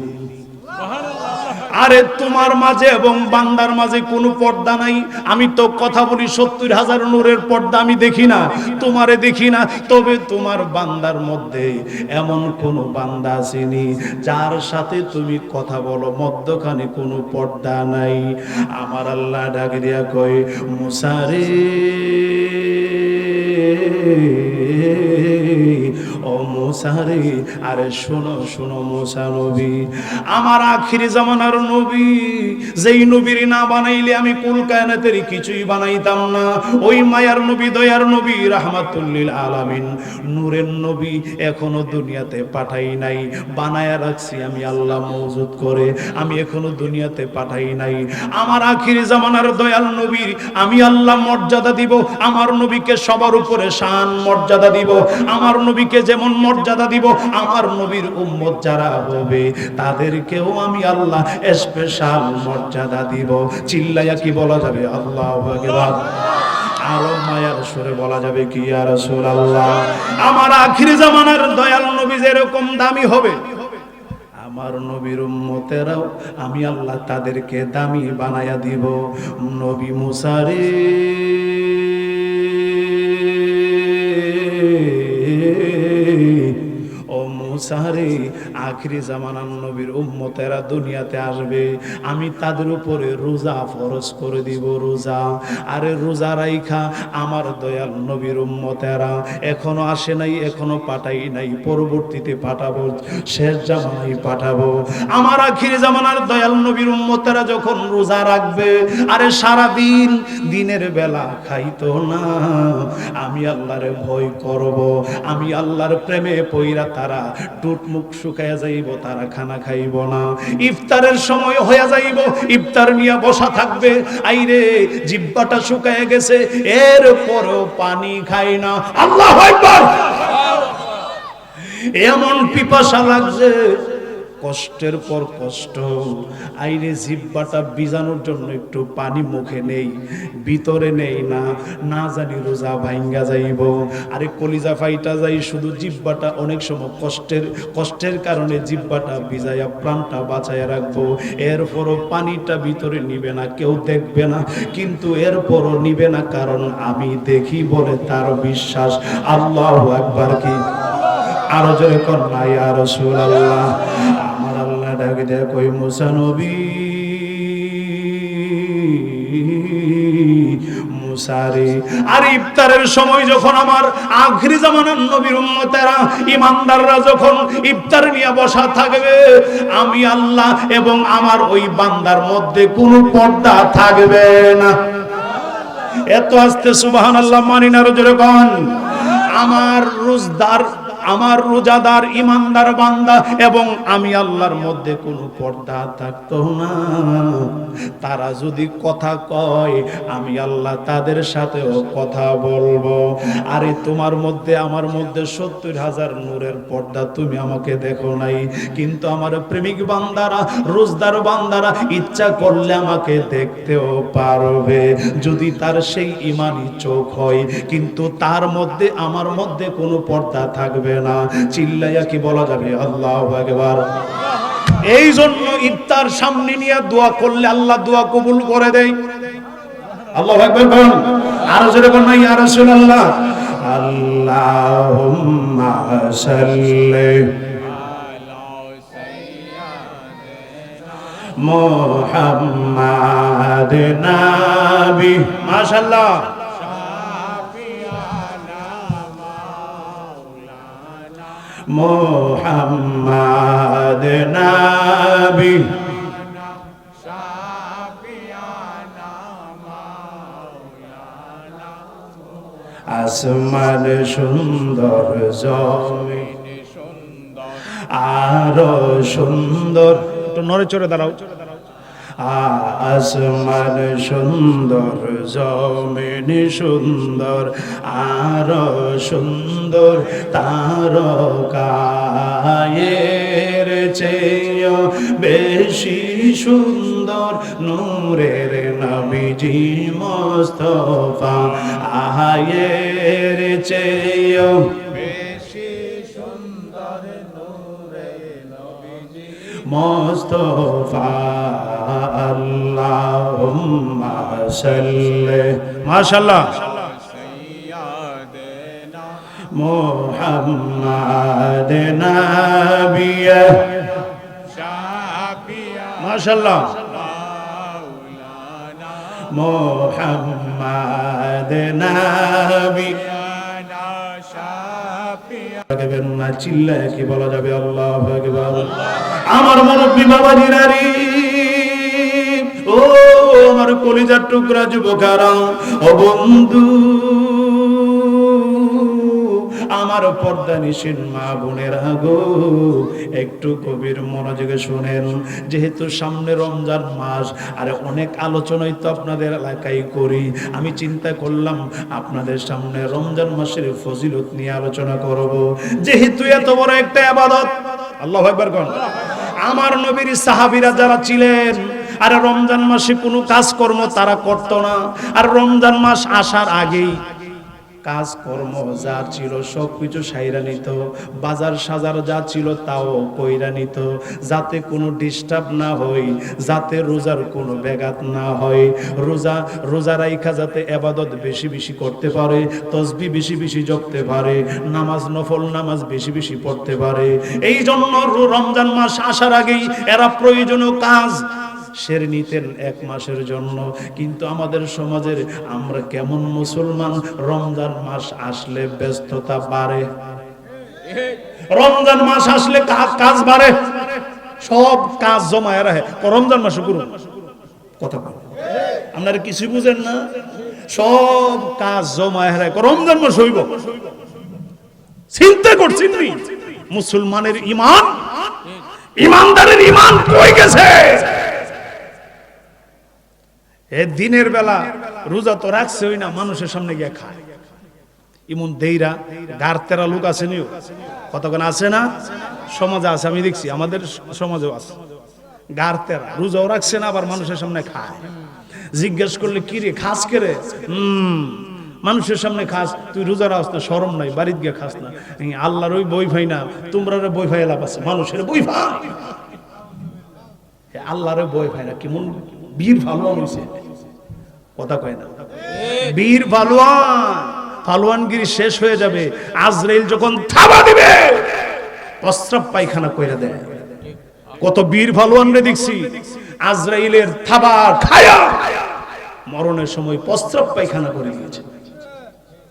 আরে তোমার মাঝে এবং বান্দার মাঝে কোনো পর্দা নাই। আমি তো কথা বলি, 70,000 নূরের পর্দা আমি দেখি না, তোমারে দেখি না, তবে তোমার বান্দার মধ্যে এমন কোন বান্দা আসেনি যার সাথে তুমি কথা বলো, মধ্যখানে কোনো পর্দা নাই। আমার আল্লাহ ডাক দিয়া কয় মুসা রে, ও মুসা রে, আরে শোনো শোনো মুসা নবী, আমার আখিরি জামানার নবী, যেই নবীর না বানাইলে আমি কুল কায়নাতের কিছুই বানাইতাম না। ওই মায়ার নবী, দয়ার নবী, রাহমাতুল লিল আলামিন, নূরের নবী এখনো দুনিয়াতে পাঠাই নাই, বানায়া রাখছি আমি আল্লাহ মওজুদ করে, আমি এখনো দুনিয়াতে পাঠাই নাই। আমার আখিরি জামানার দয়াল নবীর আমি আল্লাহ মর্যাদা দিব, আমার নবীকে সবার উপরে শান মর্যাদা দিব, আমার নবীকে যেমন মর্যাদা দিব, আমার নবীর উম্মত যারা হবে তাদেরকেও আমি আল্লাহ স্পেশাল মর্যাদা দিব। চিল্লাইয়া কি বলা যাবে আল্লাহু আকবার? আরো মায়ার সুরে বলা যাবে কি ইয়া রাসূলুল্লাহ? আমার আখিরি জামানার দয়াল নবী যেরকম দামি হবে, আমার নবীর উম্মতেরাও আমি আল্লাহ তাদেরকে দামি বানায়া দিব। নবী মুসা রে ও মুসা রে, আখিরি জামানার নবীর উম্মতেরা দুনিয়াতে আসবে, আমি তাদের উপরে রোজা ফরজ করে দিব। রোজা, আরে রোজা রাইখা আমার দয়াল নবীর উম্মতেরা এখনো আসে নাই, এখনো পাঠাই নাই, পরবর্তীতে পাঠাবো, শেষ জামানায় পাঠাবো। আমার আখিরি জামানার দয়াল নবীর উম্মতেরা যখন রোজা রাখবে, আরে সারা দিন দিনের বেলা খাইতো না, আমি আল্লাহরে ভয় করব, আমি আল্লাহর প্রেমে পইরা তারা টুট মুখ শুকায়া যাইব, তারা খানা খাইব না। ইফতারের সময় হয়ে যাইব, ইফতার নিয়ে বসা থাকবে, আইরে জিহ্বাটা শুকায়া গেছে, এরপরও পানি খাই না। আল্লাহু আকবার। এমন পিপাসা লাগছে, কষ্টের পর কষ্ট, আইরে জিহ্বাটা ভিজানোর জন্য একটু পানি মুখে নেই, ভিতরে নেই না, না জানি রোজা ভাঙ্গা যাইব। আরে কলিজা ফাইটা যাই, শুধু জিহ্বাটা অনেক সময় কষ্টের কারণে জিহ্বাটা ভিজাইয়া প্রাণটা বাঁচাইয়া রাখবো, এরপরও পানিটা ভিতরে নিবে না, কেউ দেখবে না, কিন্তু এরপরও নিবে না, কারণ আমি দেখি বলে তার বিশ্বাস। আল্লাহু আকবার। কি আরো জোরে কর না ইয়া রাসূলুল্লাহ। আমার আল্লাহ ডাক দেয় কই মুসা নবী, মুসা রে, আর ইফতারের সময় যখন আমার আখিরি জামানার নবীর উম্মতেরা ঈমানদাররা যখন ইফতার নিয়ে বসা থাকবে, আমি আল্লাহ এবং আমার ওই বান্দার মধ্যে কোনো পর্দা থাকবে না। এত আস্তে সুবহানাল্লাহ মানি না, জোরে কোন। আমার রোজাদার ইমানদার বান্দা এবং আমি আল্লাহর মধ্যে কোনো পর্দা থাকতো না। তারা যদি কথা কয়, আমি আল্লাহ তাদের সাথেও কথা বলবো। আরে তোমার মধ্যে আমার মধ্যে ৭০,০০০ নূরের পর্দা, তুমি আমাকে দেখো নাই, কিন্তু আমার প্রেমিক বান্দারা, রোজদার বান্দারা ইচ্ছা করলে আমাকে দেখতেও পারবে, যদি তার সেই ঈমানি চোখ হয়, কিন্তু তার মধ্যে আমার মধ্যে কোনো পর্দা থাকবে না। চিল্লাইয়া কি বলা যাবে আল্লাহু আকবার? এই জন্য ইফতার সামনে নিয়ে দোয়া করলে আল্লাহ দোয়া কবুল করে দেয়। আল্লাহু আকবার বল, আর জোরে বল না ইয়া রাসূলুল্লাহ। আল্লাহুম্মা সাল্লি মুহাম্মাদ নাবি, মাশাআল্লাহ, মুহাম্মাদ নাবি আসমান সুন্দর, জমিন আরো সুন্দর, একটু নড়ে চড়ে দাঁড়াও। আসমান সুন্দর, জমিন সুন্দর, আরো সুন্দর তারকায়ের চেয়েও বেশি সুন্দর নূরের নবীজি মুস্তাফা, আয়ের চেয়েও বেশি সুন্দর নূরের নবীজি মুস্তাফা। আল্লাহুম্মা সাল্লি, মাশাআল্লাহ, মুহাম্মাদ নাবিয়া, মাশাআল্লাহ, মুহাম্মাদ নাবিয়া। চিল্লায় কি বলা যাবে আল্লাহু আকবার? আমার মুরব্বি বাবাজিরা রে, ও আমার কলিজার টুকরা যুবকেরা, ও বন্ধু, আমার পর্দা নিশীন মা বোনেরা গো, একটু গভীর মনোযোগে শুনেন। যেহেতু সামনে রমজান মাস, আর অনেক আলোচনাই তো আপনাদের এলাকায় করি, আমি চিন্তা করলাম আপনাদের সামনে রমজান মাসের ফজিলত নিয়ে আলোচনা করব। যেহেতু এত বড় একটা ইবাদত, আল্লাহু আকবার কোন। আমার নবীর সাহাবীরা যারা ছিলেন, আর রমজান মাসে কোনো কাজকর্ম তারা করত না, আর রমজান মাস আসার আগেই কাজকর্ম যা ছিল সবকিছু সাইরা নিত, বাজার সাজার যা ছিল তাও কইরা নিত, যাতে কোনো ডিস্টার্ব না হয়, যাতে রোজার কোনো ব্যাঘাত না হয়, রোজা রাইখা যাতে ইবাদত বেশি বেশি করতে পারে, তসবিহ বেশি বেশি জপতে পারে, নামাজ নফল নামাজ বেশি বেশি পড়তে পারে। এই জন্য রমজান মাস আসার আগেই এরা প্রয়োজনীয় কাজ সেরে নিতেন 1 মাসের জন্য। কিন্তু আমাদের সমাজের আমরা কেমন মুসলমান, রমজান মাস আসলে ব্যস্ততা বাড়ে, রমজান মাস আসলে কাজ বাড়ে, সব কাজ জমায় রাখে, রমজান মাসে করুন কথা বল, আপনারা কিছু বুঝেন না, সব কাজ জমায় রাখে, রমজান মাস হইব। চিন্তা করছেন মুসলমানের ঈমান, ঈমানদারের ঈমান কই গেছে? দিনের বেলা রোজা তো রাখছে ওই না, মানুষের সামনে গিয়ে খায়, ইমন দেইরা গারতেরা লোক আছে নিও, কতক্ষণ আছে না সমাজে আছে, আমি দেখছি আমাদের সমাজেও আছে গারতেরা, রোজাও রাখছে না আবার মানুষের সামনে খায়। জিজ্ঞেস করলে কি রে খাস কে রে? মানুষের সামনে খাস, তুই রোজা রাখস না, শরম নাই, বাড়িতে গিয়ে খাস না। আল্লাহর ওই বই ভাই না, তোমরা বই ভাই লাভ আছে, মানুষের বই ভাই, আল্লাহর বই ভাই না, কেমন বীর ফালোয়ান হইছে, কথা কয় না, বীর ফালোয়ান, ফালোয়ানগিরি শেষ হয়ে যাবে। আজরাইল যখন থাবা দিবে প্রস্রাব পায়খানা কইরা দেয়। কত বীর ফালোয়ান রে দেখছি আজরাইলের থাবা খায়া মরণের সময় প্রস্রাব পায়খানা করে দিয়েছে,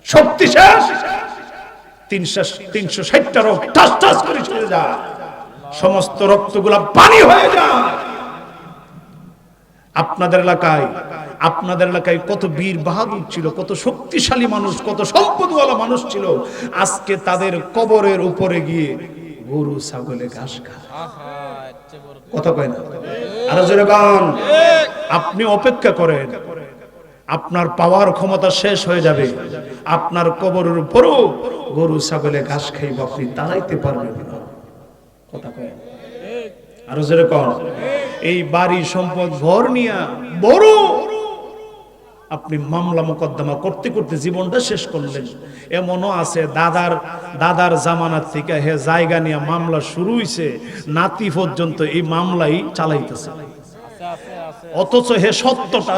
শক্তি শেষ, 360টা রোগ টাস টাস করে চলে যায়, সমস্ত রক্তগুলা পানি হয়ে যায়। আপনাদের এলাকায় কত বীর বাহাদুর ছিল, কত শক্তিশালী মানুষ, কত সম্পদওয়ালা মানুষ ছিল, আজকে তাদের কবরের উপরে গিয়ে গরু ছাগলে ঘাস খায়, কথা কয় না, আর জোরে গান। আপনি অপেক্ষা করেন, আপনার পাওয়ার ক্ষমতা শেষ হয়ে যাবে, আপনার কবরের উপরও গরু ছাগলে ঘাস খাইব, আপনি দাঁড়াইতে পারবেন না, কথা কয় আর জোরে কন। এই বাড়ি সম্পদ ঘর নিয়া বড় আপনি মামলা মোকদ্দমা করতে করতে জীবনটা শেষ করলেন। এমনও আছে দাদার জামানার থেকে হে জায়গা নিয়ে মামলা শুরু হইছে, নাতি পর্যন্ত এই মামলাই চালাইতেছে, অথচ হে সত্যটা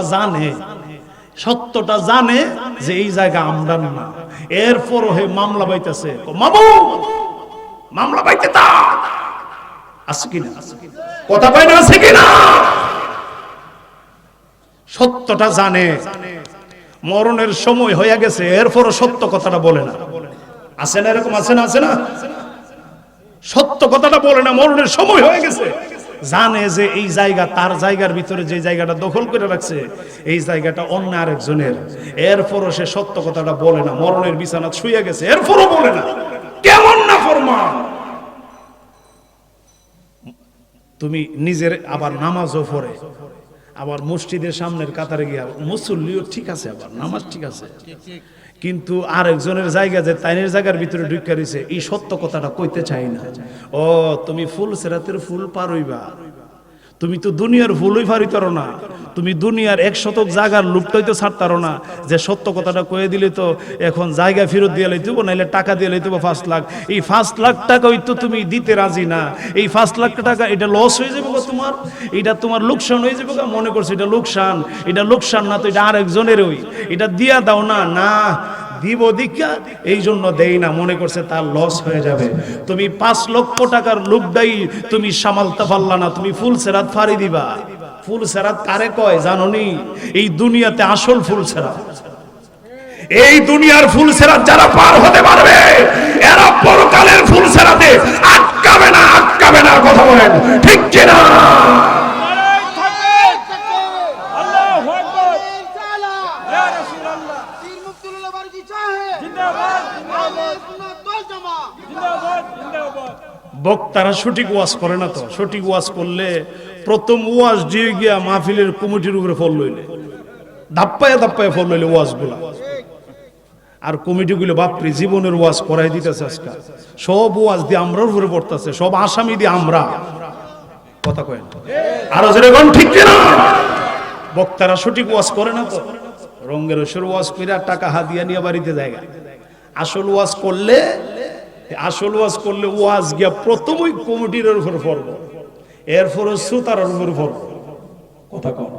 জানে যে এই জায়গা আমরার না, এরপরও হে মামলা বাইতেছে, মামু মামলা বাইতে তা আছে কিনা, কথা কয় না আছে কিনা? সত্যটা জানে, মরণের সময় হয়ে গেছে, এরপরও সত্য কথাটা বলে না, আছে না এরকম, আছে না, সত্য কথাটা বলে না, মরণের সময় হয়ে গেছে, জানে যে এই জায়গা তার জায়গার ভিতরে যে জায়গাটা দখল করে রাখছে এই জায়গাটা অন্য আরেকজনের, এরপরও সে সত্য কথাটা বলে না, মরণের বিছানা শুয়ে গেছে এরপরও বলে না, কেমন না ফরমান। তুমি নিজের আবার নামাজও পড়ে, আবার মসজিদের সামনের কাতারে গিয়া মুসল্লিও ঠিক আছে, আবার নামাজ ঠিক আছে, কিন্তু আরেকজনের জায়গা যে তাইনের জায়গার ভিতরে ঢুকে রয়েছে, এই সত্য কথাটা কইতে চাই না। ও তুমি ফুল সেরাতের ফুল পার হইবা, তুমি তো দুনিয়ার ফুলই পারিতারো না, তুমি দুনিয়ার 1 শতক জায়গার লুপটাইতে ছাড়তারো না, যে সত্য কথাটা কয়ে দিলে তো এখন জায়গা ফেরত দিয়ে লইতেব, নাইলে টাকা দিয়ে লইতেব 5 লাখ, এই 5 লাখ টাকা তো তুমি দিতে রাজি না, এই 5 লাখ টাকা এটা লস হয়ে যাবে তোমার, এটা তোমার লোকসান হয়ে যাবে, মনে করছো এটা লোকসান না তো এটা আরেকজনেরই, এটা দিয়া দাও না, না দিব দীক্ষা এই জন্য দেই না, মনে করছে তার লস হয়ে যাবে। তুমি 5 লক্ষ টাকার লোকটাই তুমি সামালতে পারলা না, তুমি ফুল সেরাত ফাড়ি দিবা। ফুল সেরাত কারে কয় জানোনি? এই দুনিয়াতে আসল ফুল সেরাত, এই দুনিয়ার ফুল সেরাত যারা পার হতে পারবে এরা পরকালের ফুল সেরাতে আটকাবে না, কথা বলেন ঠিক কিনা? বক্তারা সঠিক ওয়াজ করে না, তো সঠিক ওয়াজ করলে প্রথম ওয়াজ দিয়ে গিয়া মাহফিলের কমিটির উপরে ফল লইলে, ধাপ্পায় ফল লইলে ওয়াজ গুলা, আর কমিটিগুলো বাপরে জীবনের ওয়াজ করাই দিতেছে, আজকে সব ওয়াজ দিয়ে আমরার উপরে পড়তেছে, সব আসামি দিয়ে আমরা, কথা কয় আরো যেরকম ঠিক কিনা? বক্তারা সঠিক ওয়াজ করে না, তো রঙ্গের ওয়াজ কইরা টাকা হাদিয়া নিয়ে বাড়িতে জায়গা আসল ওয়াজ করলে ওয়াজ গিয়া প্রথমই কমিটির উপর পড়বো, এরপরে শ্রোতার উপর পড়বো, কথা কম।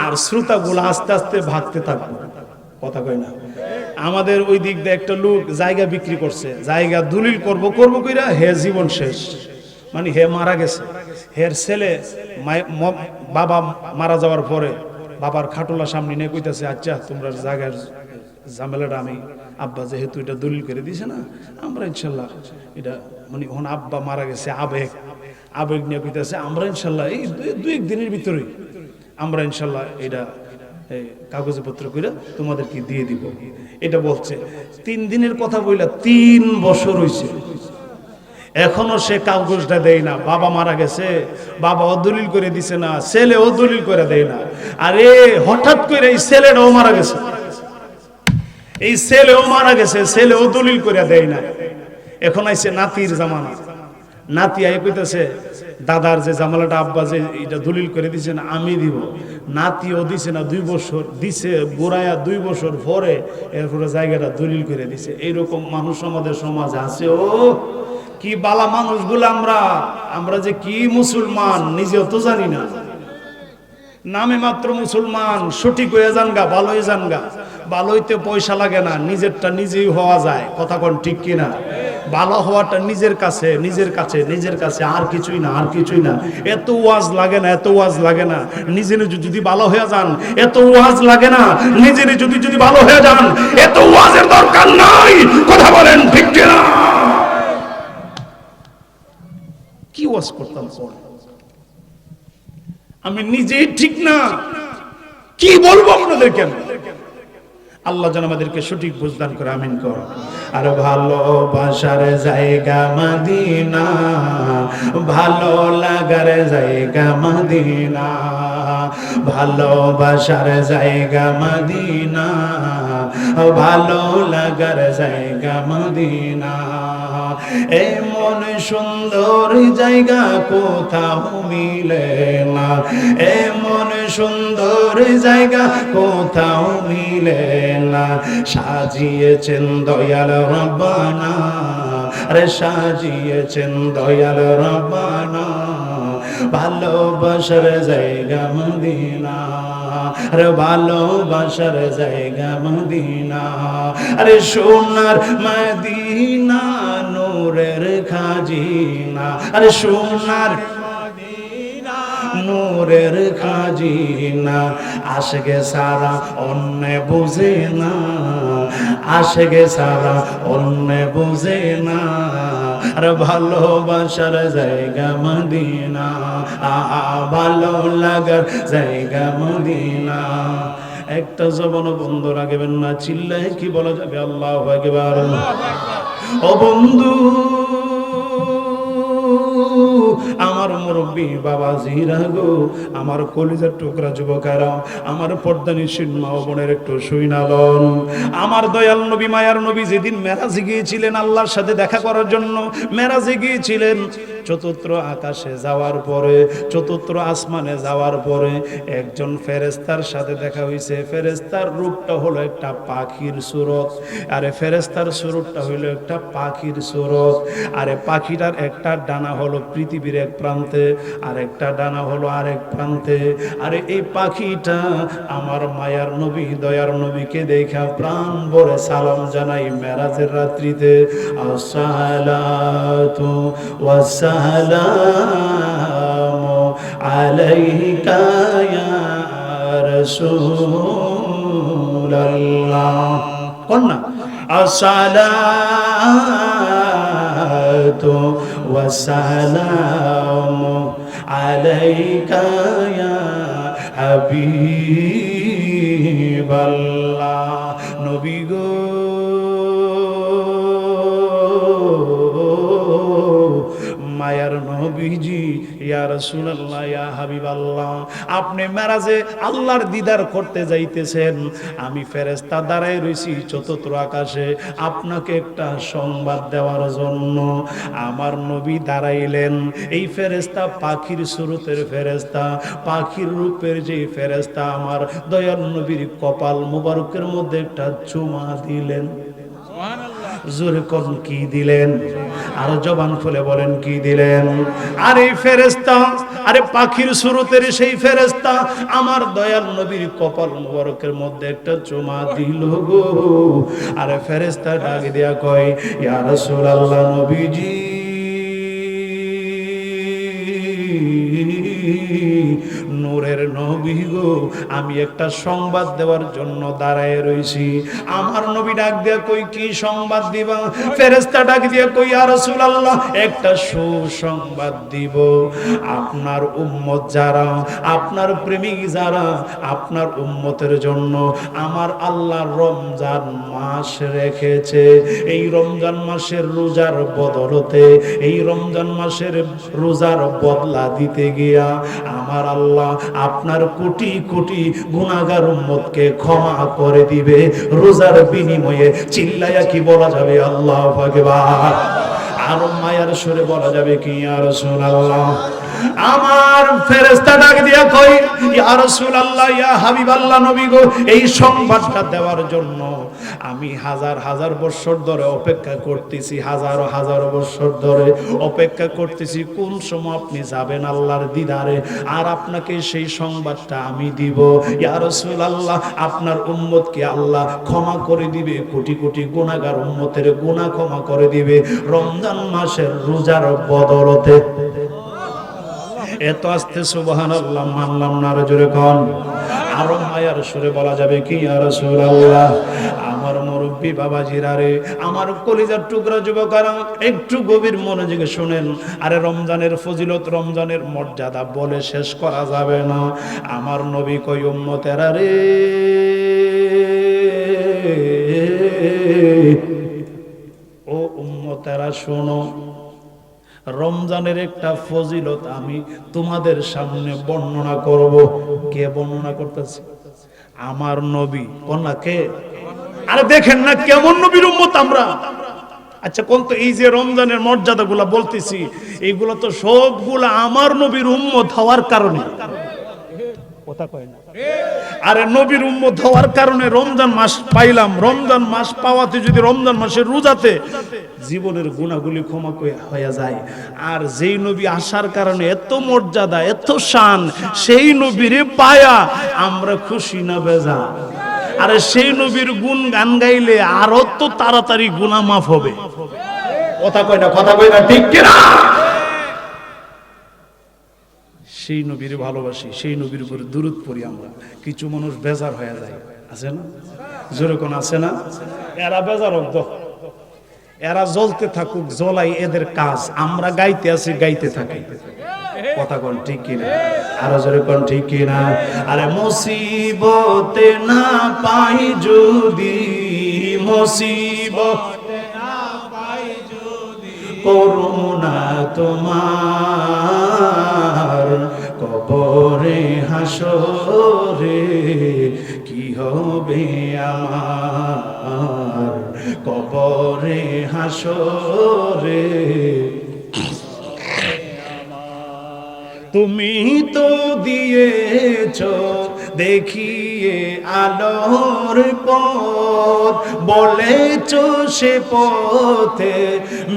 আর শ্রোতাগুলো আস্তে আস্তে ভাগতে থাকবে, কথা কয় না। আমাদের ওই দিক দিয়ে একটা লোক জায়গা বিক্রি করছে, জায়গা দলিল করব কইরা হে জীবন শেষ, মানে হে মারা গেছে। হের ছেলে বাবা মারা যাওয়ার পরে বাবার খাটোলা সামনে নিয়ে কইতাছে, আচ্ছা তোমরা জায়গার ঝামেলাটা আমি আব্বা যেহেতু এটা দলিল করে দিছে না, আমরা ইনশাল্লাহ এটা মানে এখন আব্বা মারা গেছে, আবেগ নিয়ে কইতাছে আমরা ইনশাল্লাহ এই দুই এক দিনের ভিতরেই আমরা ইনশাল্লাহ এটা কাগজপত্র করে তোমাদেরকে দিয়ে দিব। এটা বলছে 3 দিনের কথা বইলা 3 বছর হইছে, এখনো সে কাগজটা দেয় না। বাবা মারা গেছে, বাবাও দলিল করে দিছে না, ছেলেও দলিল করে দেয় না। আরে হঠাৎ করে এই ছেলেটাও মারা গেছে, ছেলেও দলিল করে দেয় না। এখন আইছে নাতির জামানা, নাতি আই কইতাছে দাদার যে জামালাটা আব্বা যে এটা দলিল করে দিছেন আমি দিব। নাতিও দিছে না, 2 বছর দিছে, গোড়ায়া 2 বছর পরে এরপরে জায়গাটা দলিল করে দিছে। এইরকম মানুষ আমাদের সমাজে আছে। ও কি বালা মানুষগুলো, আমরা যে কি মুসলমান নিজেও তো জানি না, নামে মাত্র মুসলমান। সঠিক হয়ে যানগা, ভালো হয়ে যানগা, ভালো হইতে পয়সা লাগে না, নিজেরটা নিজেই হওয়া যায়, কথা কোন ঠিক কিনা? ভালো হওয়াটা নিজের কাছে, আর কিছুই না, এত ওয়াজ লাগে না, নিজে যদি ভালো হয়ে যান এত ওয়াজ লাগে না, নিজে যদি ভালো হয়ে যান এত ওয়াজের দরকার নাই, কথা বলেন ঠিক কিনা? কি ওয়াজ করতাম, আমি নিজেই ঠিক না, কি বলবো আপনাদেরকে? আল্লাহ যেন আমাদেরকে সঠিক বুঝদান করে, আমিন কর। আর ভালোবাসার জায়গা মদিনা, ভালো লাগার জায়গা মদিনা, ভালোবাসার জায়গা মদিনা, ভালো লাগার জায়গা মদিনা। এমন সুন্দর জায়গা কোথাও মিলে না, এমন সুন্দর জায়গা কোথাও মিলে না। সাজিয়েছেন দয়াল রব্বানা, আরে সাজিয়েছেন দয়াল রব্বানা, ভালোবাসার জায়গা মদিনা, আরে ভালোবাসার জায়গা মদিনা। আরে সোনার মদিনা, নূরের খাজিনা, আরে সোনার নূরের খাজিনা। আশিকে সারা অন্য বুঝে না, আশিকে সারা অন্য বুঝে না। আর ভালোবাসার জায়গা মদিনা, ভালো লাগার জায়গা মদিনা। একটা জবান বন্ধ রাখবেন না, চিল্লায় কি বলা যাবে? আল্লাহু আকবার। ও বন্ধু, আমার মুরব্বী বাবা জিরা গো, আমার কলিজার টুকরা যুবকেরা, আমার পর্দানিশীল মা ও বোনের একটু শুইনালন। আমার দয়াল নবী মায়ার নবী যেদিন মেরাজে গিয়েছিলেন আল্লাহর সাথে দেখা করার জন্য, মেরাজে গিয়েছিলেন, চতুর্থ আকাশে যাওয়ার পরে, চতুর্থ আসমানে যাওয়ার পরে একজন ফেরেশতার সাথে দেখা হয়েছে। ফেরেশতার রূপটা হলো একটা পাখির সুরত, আরে ফেরেশতার সুরতটা হইলো একটা পাখির সুরত। আরে পাখিটার একটা ডানা হলো পৃথিবীর এক প্রান্তে, আর একটা ডানা হলো আরেক প্রান্তে। আরে এই পাখিটা আমার মায়ার নবী দয়ার নবীকে দেখা প্রাণ ভরে সালাম জানাই মেরাজের রাত্রিতে। আসসালাতু ওয়াসসালামু আলাইকা ইয়া রাসূলুল্লাহ। কন্যা আসসালাতু ওয়াসসালামু আলাইকা ইয়া হাবিবাল্লাহ। নবী গো, মায়ার নবীজি, ইয়া রাসূলুল্লাহ, ইয়া হাবিবাল্লাহ, আপনি মেরাজে আল্লাহর দিদার করতে যাইতেছেন, আমি ফেরেশতা দাঁড়ায় রইছি চতুর্থ আকাশে আপনাকে একটা সংবাদ দেওয়ার জন্য। আমার নবী দাঁড়াইলেন, এই ফেরেশতা পাখির সুরতের ফেরেশতা, পাখির রূপের যে ফেরেশতা, আমার দয়াল নবীর কপাল মুবারকের মধ্যে একটা চুমা দিলেন। সুবহানাল্লাহ। জোরে কোন কি দিলেন? আরো জবান খুলে বলেন কি দিলেন? আর এই ফেরেশতা, আরে পাখির সুরতের সেই ফেরেশতা আমার দয়াল নবীর কপাল মোবারকের মধ্যে একটা চুমা দিল গো। আরে ফেরেশতা ডাক দিয়া কয়, ইয়া রাসূলুল্লাহ নবীজি, নূরের নবী গো, আমি একটা সংবাদ দেওয়ার জন্য দাঁড়ায় রইছি। আমার নবী ডাক দিয়া কই, কি সংবাদ দিবা? ফেরেশতা ডাক দিয়া কই, ইয়া রাসূলুল্লাহ একটা সুসংবাদ দিব। আপনার উম্মত যারা, আপনার প্রেমিক যারা, আপনার উম্মতের জন্য আমার আল্লাহ রমজান মাস রেখেছে। এই রমজান মাসের রোজার বদলতে, এই রমজান মাসের রোজার বদলা দিতে গিয়া আমার আল্লাহ আপনার কোটি কোটি গুনাহগার উম্মতকে ক্ষমা করে দিবে রোজার বিনিময়ে। চিল্লায়া কি বলা যাবে আল্লাহু আকবার? আর মায়ার সুরে বলা যাবে কি ইয়া রাসূলুল্লাহ? আমার ফেরেশতা ডাক দিয়া কই, ইয়া রাসূলুল্লাহ, ইয়া হাবিবাল্লাহ নবী গো, এই সংবাদটা দেওয়ার জন্য আমি হাজার হাজার বছর ধরে অপেক্ষা করতেছি, হাজার হাজার বছর ধরে অপেক্ষা করতেছি কোন সময় আপনি যাবেন আল্লাহর দিদারে, আর আপনাকে সেই সংবাদটা আমি দিব। ইয়া রাসূলুল্লাহ, আপনার উম্মতকে আল্লাহ ক্ষমা করে দিবে, কোটি কোটি গুনাহগার উম্মতের গুনাহ ক্ষমা করে দিবে রমজান মাসের রোজার বদলতে। এত আস্তে সুবহানাল্লাহ মানলাম না, আরো জোরে কোন? আরো মায়ার সুরে বলা যাবে কি ইয়া রাসূলুল্লাহ? আমার মুরব্বি বাবাজিরা রে, আমার কলিজার টুকরা যুবকেরা, একটু গভীর মনোযোগে শুনেন। আরে রমজানের ফজিলত, রমজানের মর্যাদা বলে শেষ করা যাবে না। আমার নবী কই, উম্মতেরা রে, ও উম্মতেরা শোনো, রমজানের একটা ফজিলত আমি তোমাদের সামনে বর্ণনা করব। কে বর্ণনা করতেছে? আমার নবী। কোনটা কে? আরে দেখেন না কেমন নবীর উম্মত আমরা। আচ্ছা কোন তো এই যে রমজানের মর্যাদাগুলো বলতেছি, এইগুলো তো সবগুলো আমার নবীর উম্মত হওয়ার কারণে। কথা কয় না? আরে নবীর উম্মত হওয়ার কারণে রমজান মাস পাইলাম। রমজান মাস পাওয়াতে যদি রমজান মাসের রোজাতে জীবনের গুনাহগুলি ক্ষমা হয়ে যায়, আর যেই নবী আসার কারণে এত মর্যাদা, এত শান, সেই নবীরে পায়া আমরা খুশি না বেজার? আরে সেই নবীর গুণ গান গাইলে আরো তো তাড়াতাড়ি গুনাহ মাফ হবে। কথা কয় না? কথা কয় না? ঠিক কি না? সেই নবীর ভালোবাসি, সেই নবীর উপরে দুরূদ পড়ি আমরা। কিছু মানুষ বেজার হয়ে যায়, আছে না? জোরে কোন আছে না? এরা বেজার হোক, এরা জ্বলতে থাকুক, জ্বলাই এদের কাজ। আমরা গাইতে আছি, গাইতে থাকি। কথা কোন ঠিক কিনা? আরো জোরে কোন ঠিক কিনা? আরে মুসিবতে না পাই যদি, মুসিবতে না পাই যদি, করুণা তোমার কবরে হাসরে কি হবে আমার, কবরে হাসরে। তুমি তো দিয়েছো দেখিয়ে আলোর পথ, বলেছো সে পথে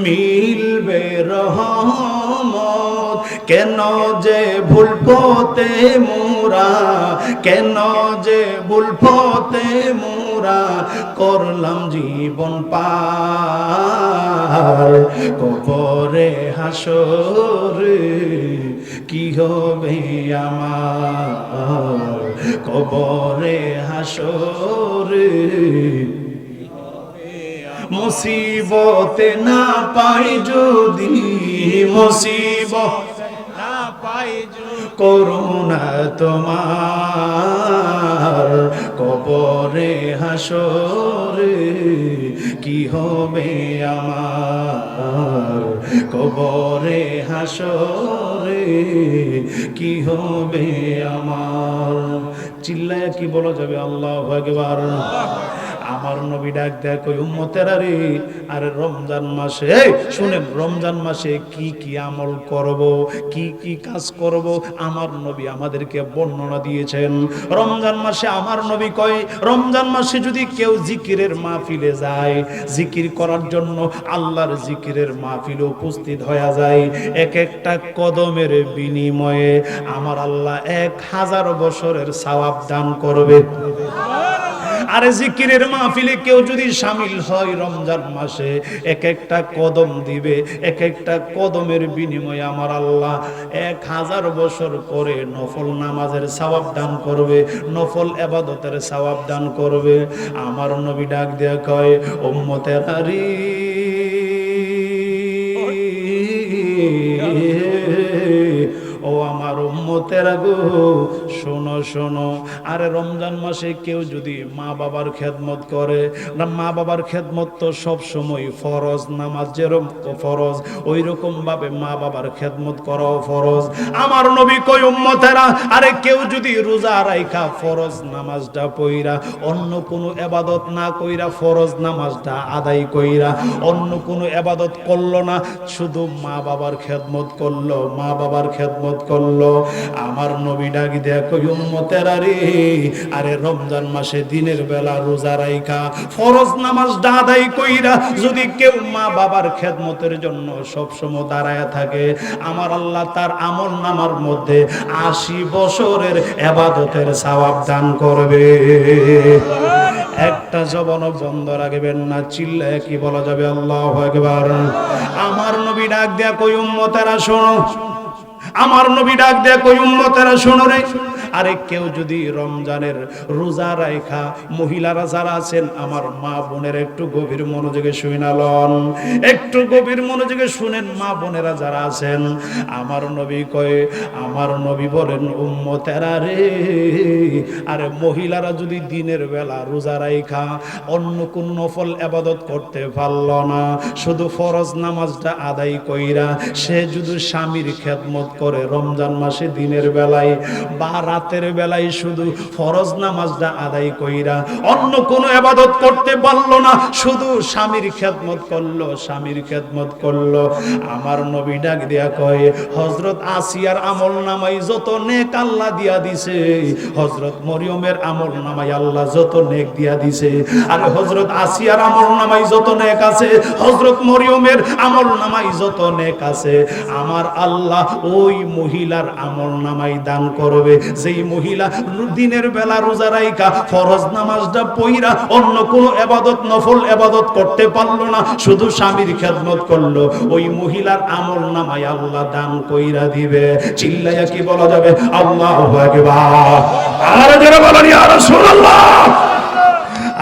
মিলবে রহমত। কেন যে ভুল পথে মোরা, কেন যে ভুল পথে মোরা করলাম জীবন পার, কবরে হাসরে কি হবে আমার, কবরে হাসরে। মুসিবতে না পাই যদি, মুসিবত না পাই যদি, করুণা তোমার কবরে হাসরে কি হবে আমার, কবরে হাসরে কি হবে আমার। চিল্লায়া কি বলা যাবে আল্লাহু আকবার? আমার নবী ডাক দেয় কই উম্মতেরা রে, আরে রমজান মাসে এই শুনেন, রমজান মাসে কি কি আমল করব, কি কি কাজ করব, আমার নবী আমাদেরকে বর্ণনা দিয়েছেন। রমজান মাসে আমার নবী কয়, রমজান মাসে যদি কেউ জিকিরের মাহফিলে যায়, জিকির করার জন্য আল্লাহর জিকিরের মাহফিলে উপস্থিত হয়ে যায়, এক একটা কদমের বিনিময়ে আমার আল্লাহ 1000 বছরের সওয়াব দান করবে। আরে জিকিরের মাহফিলে কেউ যদি শামিল হয় রমজান মাসে, এক একটা কদম দিবে, এক একটা কদমের বিনিময়ে আমার আল্লাহ 1000 বছর করে নফল নামাজের সওয়াব দান করবে, নফল ইবাদতের সওয়াব দান করবে। আমার নবী ডাক দেয়া কয় উম্মতেরা রে, ও আমার উম্মতেরা গো, শোনো শোনো। আরে রমজান মাসে কেউ যদি মা বাবার খেদমত করে না, মা বাবার খেদমত তো সব সময় ফরজ, নামাজ যেরকম ফরজ ওই রকম ভাবে মা বাবার খেদমত করাও ফরজ। আমার নবী কই উম্মতেরা, আরে কেউ যদি রোজা রাইখা ফরজ নামাজটা পইরা, অন্য কোনো ইবাদত না কইরা ফরজ নামাজটা আদায় কইরা অন্য কোনো ইবাদত করলো না, শুধু মা বাবার খেদমত করলো, মা বাবার খেদমত করলো, আমার নবী ডাক দেয়া কই উম্মতেরা রে, আরে রমজান মাসে দিনের বেলা রোজা রাইখা ফরজ নামাজটা আদায় কইরা যদি কেউ মা বাবার খেদমতের জন্য সব সময় দাঁড়ায় থাকে, আমার আল্লাহ তার আমল নামার মধ্যে 80 বছরের ইবাদতের সওয়াব দান করবে। একটা জবানও বন্ধ রাখবেন না, চিল্লায় কি বলা যাবে আল্লাহু আকবার। আমার নবী ডাক দেয়া কই উম্মতেরা শোনো, আমার নবী ডাক দেয়া কই উম্মতেরা শোনো রে, আরে কেউ যদি রমজানের রোজা রাখা মহিলারা যারা আছেন, আমার মা বোনের একটু গভীর মনোযোগে শুনালন, একটু গভীর মনোযোগে শুনেন মা বোনেরা যারা আছেন। আমার নবী কয়, আমার নবী বলেন উম্মতেরা রে, আরে মহিলারা যদি দিনের বেলা রোজা রাখা অন্য কোন নফল ইবাদত করতে পারল না, শুধু ফরজ নামাজটা আদায় কইরা সে যদি স্বামীর খেদমত করে রমজান মাসে দিনের বেলায় বা রাতের বেলায় শুধু ফরজ নামাজটা আদায় কইরা অন্য কোনো ইবাদত করতে পারলো না, শুধু স্বামীর খেদমত করলো, স্বামীর খেদমত করলো, আমার নবী ডাক দিয়া কয় হযরত আসিয়ার আমল নামায় যত নেক আল্লাহ দিয়া দিছে, হযরত মরিয়মের আমল নামায় আল্লাহ যত নেক দিয়া দিছে, আর হযরত আসিয়ার আমল নামায় যত নেক আছে, হযরত মরিয়মের আমল নামায় যত নেক আছে, আমার আল্লাহ ওই মহিলার আমল নামায় দান করবে। যেই মহিলা দিনের বেলা রোজা রাইখা ফরজ নামাজটা পইরা অন্য কোনো ইবাদত নফল ইবাদত করতে পারলো না, শুধু স্বামীর খেদমত করলো, ওই মহিলার আমল নামায় আল্লাহ দান কইরা দিবে। চিল্লায়া কি বলা যাবে আল্লাহু আকবার। আর যারা বলেন ইয়া রাসূলুল্লাহ।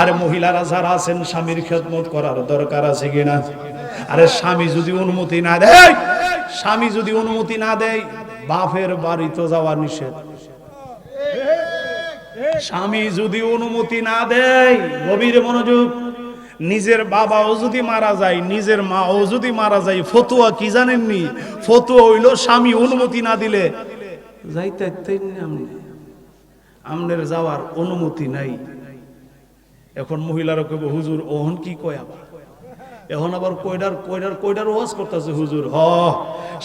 আরে মহিলারা যারা আছেন স্বামীর খেদমত করার দরকার আছে কিনা? আরে স্বামী যদি অনুমতি না দেয়, স্বামী যদি অনুমতি না দেয়, বাপের বাড়ি তো যাওয়া নিষেধ। স্বামী যদি অনুমতি না দেয়, গভীর মনোযোগ, নিজের বাবাও যদি মারা যায়, নিজের মাও যদি মারা যায়, ফতোয়া কি জানেননি? ফতোয়া হইল স্বামী অনুমতি না দিলে যাইতে আমনের যাওয়ার অনুমতি নাই। এখন মহিলারা কইব হুজুর ওহন কি কয়, আবার এখন আবার কয়ডার ওয়াজ করতেছে হুজুর।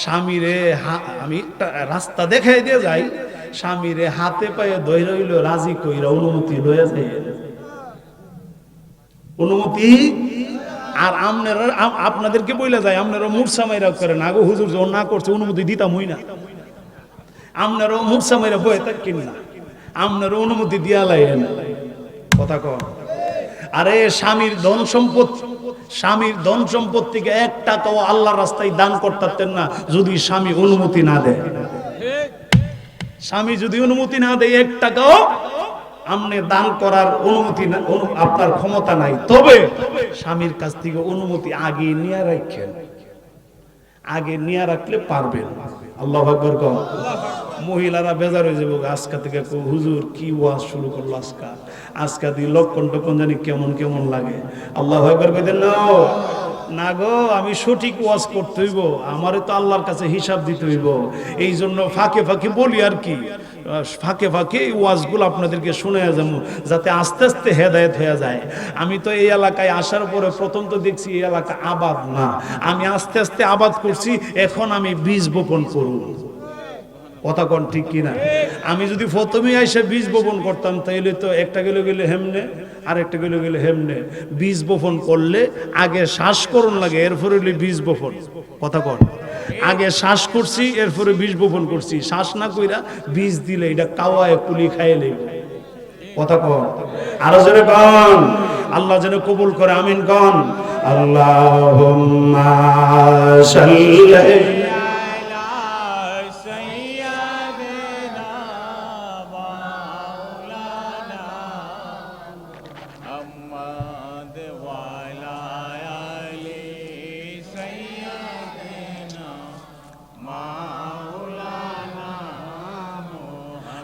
স্বামীরে আমি একটা রাস্তা দেখাই দিয়ে যাই, স্বামীরে হাতে পায়ে ধইরা হইল রাজি কইরা অনুমতি লইয়া যাই, অনুমতি। আর আপনারা আপনাদেরকে বইলা যায়, আপনারা মূর্ছা মাইরা করেন আগো হুজুর যখন না করছে অনুমতি দিতাম হই না, আপনারাও মূর্ছা মাইরা বয়ে থাকেন না, আপনারা অনুমতি দিয়া লাগেন কথা কন। আরে স্বামীর ধন সম্পত্তি, স্বামীর ধন সম্পত্তিকে 1 টাকাও আল্লাহর রাস্তায় দান করতেন না যদি স্বামী অনুমতি না দেয়। স্বামী যদি অনুমতি না দেয় 1 টাকাও আপনি দান করার অনুমতি না, আপনার ক্ষমতা নাই। তবে স্বামীর কাছ থেকে অনুমতি আগে নিয়ে রাখেন, আগে নিয়ে রাখলে পারবেন। আল্লাহু আকবার কও। মহিলারা বেজার হয়ে যাবো আজকা থেকে, হুজুর কি ওয়াজ শুরু করলো আজকা দিয়ে লক্ষণ টক্ষণ জানি কেমন কেমন লাগে। আল্লাহু আকবার কইতেন না গো, আমি সঠিক ওয়াজ করতে হইব, আমারে তো আল্লাহর কাছে হিসাব দিতে হইব, এই জন্য ফাঁকে ফাঁকে বলি আর কি। ফাঁকে ফাঁকে এই ওয়াজগুলো আপনাদেরকে শুনে যাবো, যাতে আস্তে আস্তে হেদায়েত হয়ে যায়। আমি তো এই এলাকায় আসার পরে প্রথম তো দেখছি এই এলাকা আবাদ না, আমি আস্তে আস্তে আবাদ করছি, এখন আমি বীজ বপন করব। কথা কোন ঠিক কিনা? আমি যদি প্রথমেই এসে বীজ বপন করতাম তাইলে তো একটা গেলে হেমনে, আর একটা গেলে হেমনে। বীজ বপন করলে আগে শ্বাস করুন লাগে, এরপরে বীজ বপন। কথা কোন? আগে শ্বাস করছি, এরপরে বীজ বপন করছি। শ্বাস না কইরা বীজ দিলে এটা কাওয়ায় কুলি খাইলে। কথা কোন? আরো জোরে কোন? আল্লাহ যেন কবুল করে, আমিন কোন? আল্লাহুম্মা সাল্লি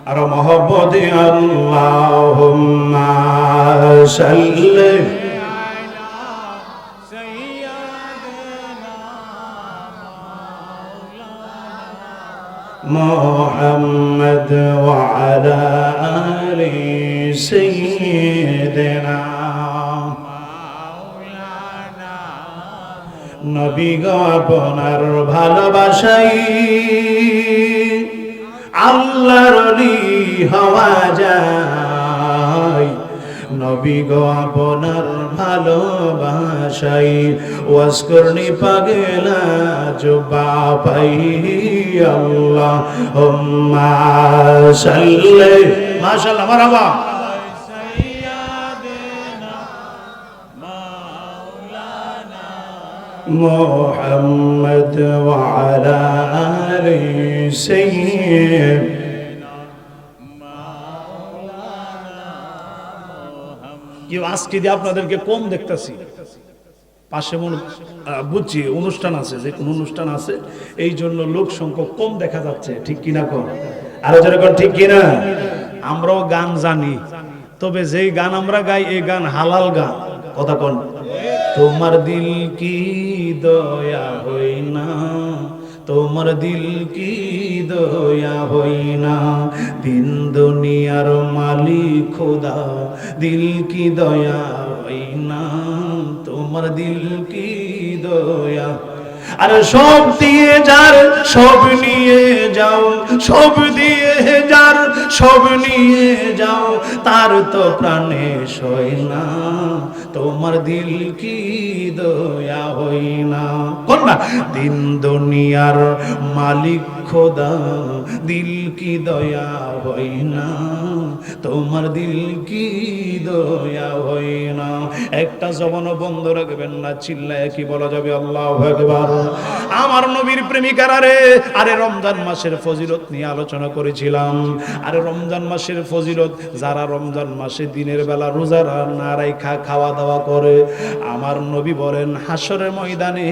আর মোহাম্মদে আল্লাহুম্মা সাল্লি মুহাম্মদ ওয়া আলা আলি সাইয়্যিদিনা নবী গো আপনার ভালোবাসাই আল্লাহর ওলি হওয়া যায়। নবী গো আপনার ভালোবাসাই ওয়াসকুরনি পাগলা জুবা পাই আল্লাহুম্মা সাল্লি মাশাআল্লাহ মারহাবা মুহাম্মদ ওয়া আলা আলি সাইয়্যিদিনা কি আজকে দিয়ে আপনাদেরকে কম দেখতেছি। পাশে বুঝছি অনুষ্ঠান আছে, যে কোন অনুষ্ঠান আছে, এই জন্য লোক সংখ্যা কম দেখা যাচ্ছে। ঠিক কিনা কোন? আরো জোরে কোন ঠিক কিনা? আমরাও গান জানি, তবে যেই গান আমরা গাই এই গান হালাল গান। কথা কোন? তোমার দিল কি দয়া হই না, তোমার দিল কি দয়া হই না, দিন দুনিয়ার মালিক খোদা দিল কি দয়া হই না, তোমার দিল কি দয়া। আরে সব দিয়ে যার সব নিয়ে যাও, সব দিয়ে যার সব নিয়ে যাও, তার তো প্রাণে সয় না, তোমার দিল কি দয়া হই না। কোন না? দিন দুনিয়ার মালিক খোদা দিল কি দয়া হই না, তোমার দিল কি দয়া হই না। একটা জবানও বন্ধ রাখবেন না, চিল্লায় কি বলা যাবে আল্লাহু আকবার। আমার নবীর প্রেমিকারা রে, আরে রমজান মাসের ফজিলত নিয়ে আলোচনা করেছিলাম। আরে রমজান মাসের ফজিলত, যারা রমজান মাসে দিনের বেলা রোজা না রাখা খাওয়া দাওয়া করে, আমার নবী বলেন হাসরের ময়দানে,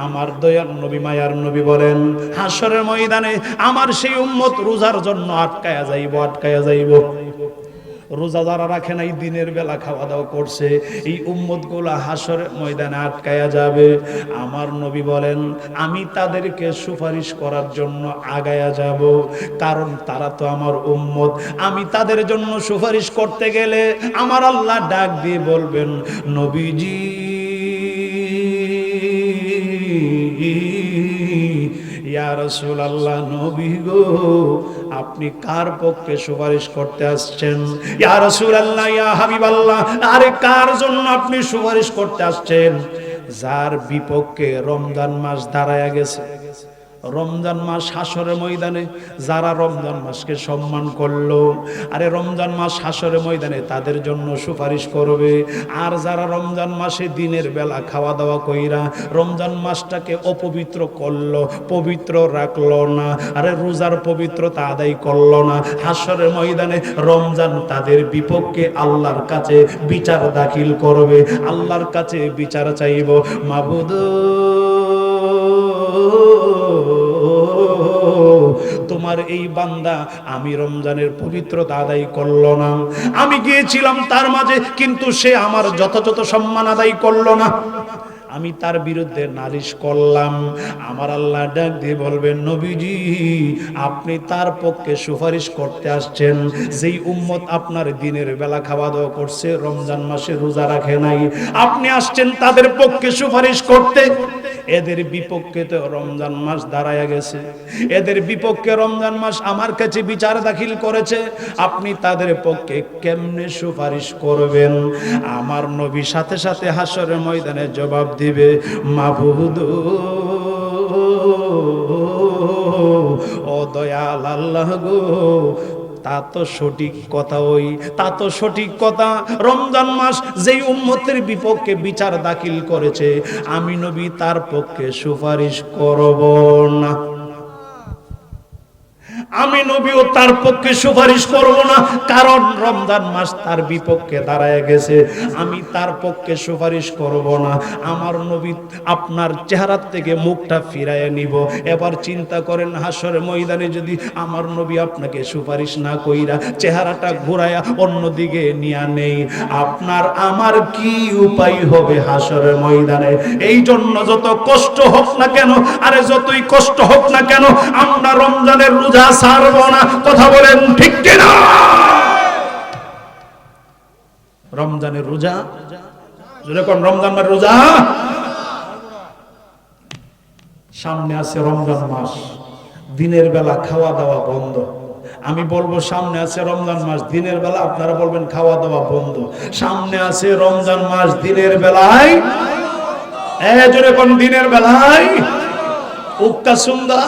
আমার দয়ার নবী মায়ার নবী বলেন হাসরের ময়দানে আমার সেই উম্মত রোজার জন্য আটকায়া যাইব। রোজা যারা রাখে নাই, দিনের বেলা খাওয়া দাওয়া করছে, এই উম্মত গুলা হাসরের ময়দানে আটকায়া যাবে। আমার নবী বলেন আমি তাদেরকে সুপারিশ করার জন্য আগায়া যাব, কারণ তারা তো আমার উম্মত। আমি তাদের জন্য সুপারিশ করতে গেলে আমার আল্লাহ ডাক দিয়ে বলবেন নবীজি ইয়া রাসূলুল্লাহ, নবী গো আপনি কার পক্ষে সুপারিশ করতে আসছেন? ইয়া রাসূলুল্লাহ, ইয়া হাবিবাল্লাহ, আরে কার জন্য আপনি সুপারিশ করতে আসছেন? যার বিপক্ষে রমজান মাস দাঁড়ায়া গেছে। রমজান মাস হাসরের ময়দানে যারা রমজান মাসকে সম্মান করলো, আরে রমজান মাস হাসরের ময়দানে তাদের জন্য সুপারিশ করবে। আর যারা রমজান মাসে দিনের বেলা খাওয়া দাওয়া কইরা রমজান মাসটাকে অপবিত্র করলো, পবিত্র রাখলো না, আরে রোজার পবিত্রতা আদায় করলো না, হাসরের ময়দানে রমজান তাদের বিপক্ষে আল্লাহর কাছে বিচার দাখিল করবে। আল্লাহর কাছে বিচার চাইব, মাবুদ তোমার এই বান্দা আমি রমজানের পবিত্রতা আদায় করলো না, আমি গিয়েছিলাম তার মাঝে, কিন্তু সে আমার যথাযথ সম্মান আদায় করলো না। আমি তার বিরুদ্ধে নালিশ করলাম, আমার আল্লাহ ডাক দিয়ে বলবেন, নবীজি আপনি তার পক্ষে সুপারিশ করতে আসছেন, যেই উম্মত আপনার দিনের বেলা খাওয়া দাওয়া করছে, রমজান মাসে রোজা রাখে নাই, আপনি আসছেন তাদের পক্ষে সুপারিশ করতে। এদের বিপক্ষে তো রমজান মাস দাঁড়ায় গেছে, এদের বিপক্ষে রমজান মাস আমার কাছে বিচার দাখিল করেছে, আপনি তাদের পক্ষে কেমনে সুপারিশ করবেন? আমার নবী সাথে সাথে হাসরের ময়দানে জবাব দিবে, মাবুদ ও দয়াল আল্লাহ গো, তা তো সঠিক কথা, তা তো সঠিক কথা। রমজান মাস যেই উম্মতের বিপক্ষে বিচার দাখিল করেছে, আমি নবী তার পক্ষে সুপারিশ করব না, আমি নবীও তার পক্ষে সুপারিশ করব না, কারণ রমজান মাস তার বিপক্ষে দাঁড়ায় গেছে, আমি তার পক্ষে সুপারিশ করব না। আমার নবী আপনার চেহারা থেকে মুখটা ফিরাইয়া নিব। এবার চিন্তা করেন, হাসরের ময়দানে যদি আমার নবী আপনাকে সুপারিশ না কইরা চেহারাটা ঘুরাইয়া অন্যদিকে নিয়ে নেই, আপনার আমার কি উপায় হবে হাসরের ময়দানে? এই জন্য যত কষ্ট হোক না কেন, আরে যতই কষ্ট হোক না কেন, আমরা রমজানের রোজা ছাড়ব না। কথা বলেন ঠিক কিনা? রমজানের রোজা, যখন রমজানের রোজা সামনে আছে, রমজান মাস, দিনের বেলা খাওয়া দাওয়া বন্ধ। আমি বলবো সামনে আছে রমজান মাস, দিনের বেলা আপনারা বলবেন খাওয়া দাওয়া বন্ধ। সামনে আছে রমজান মাস, দিনের বেলায় দিনের বেলায় উক্কা সুন্দা,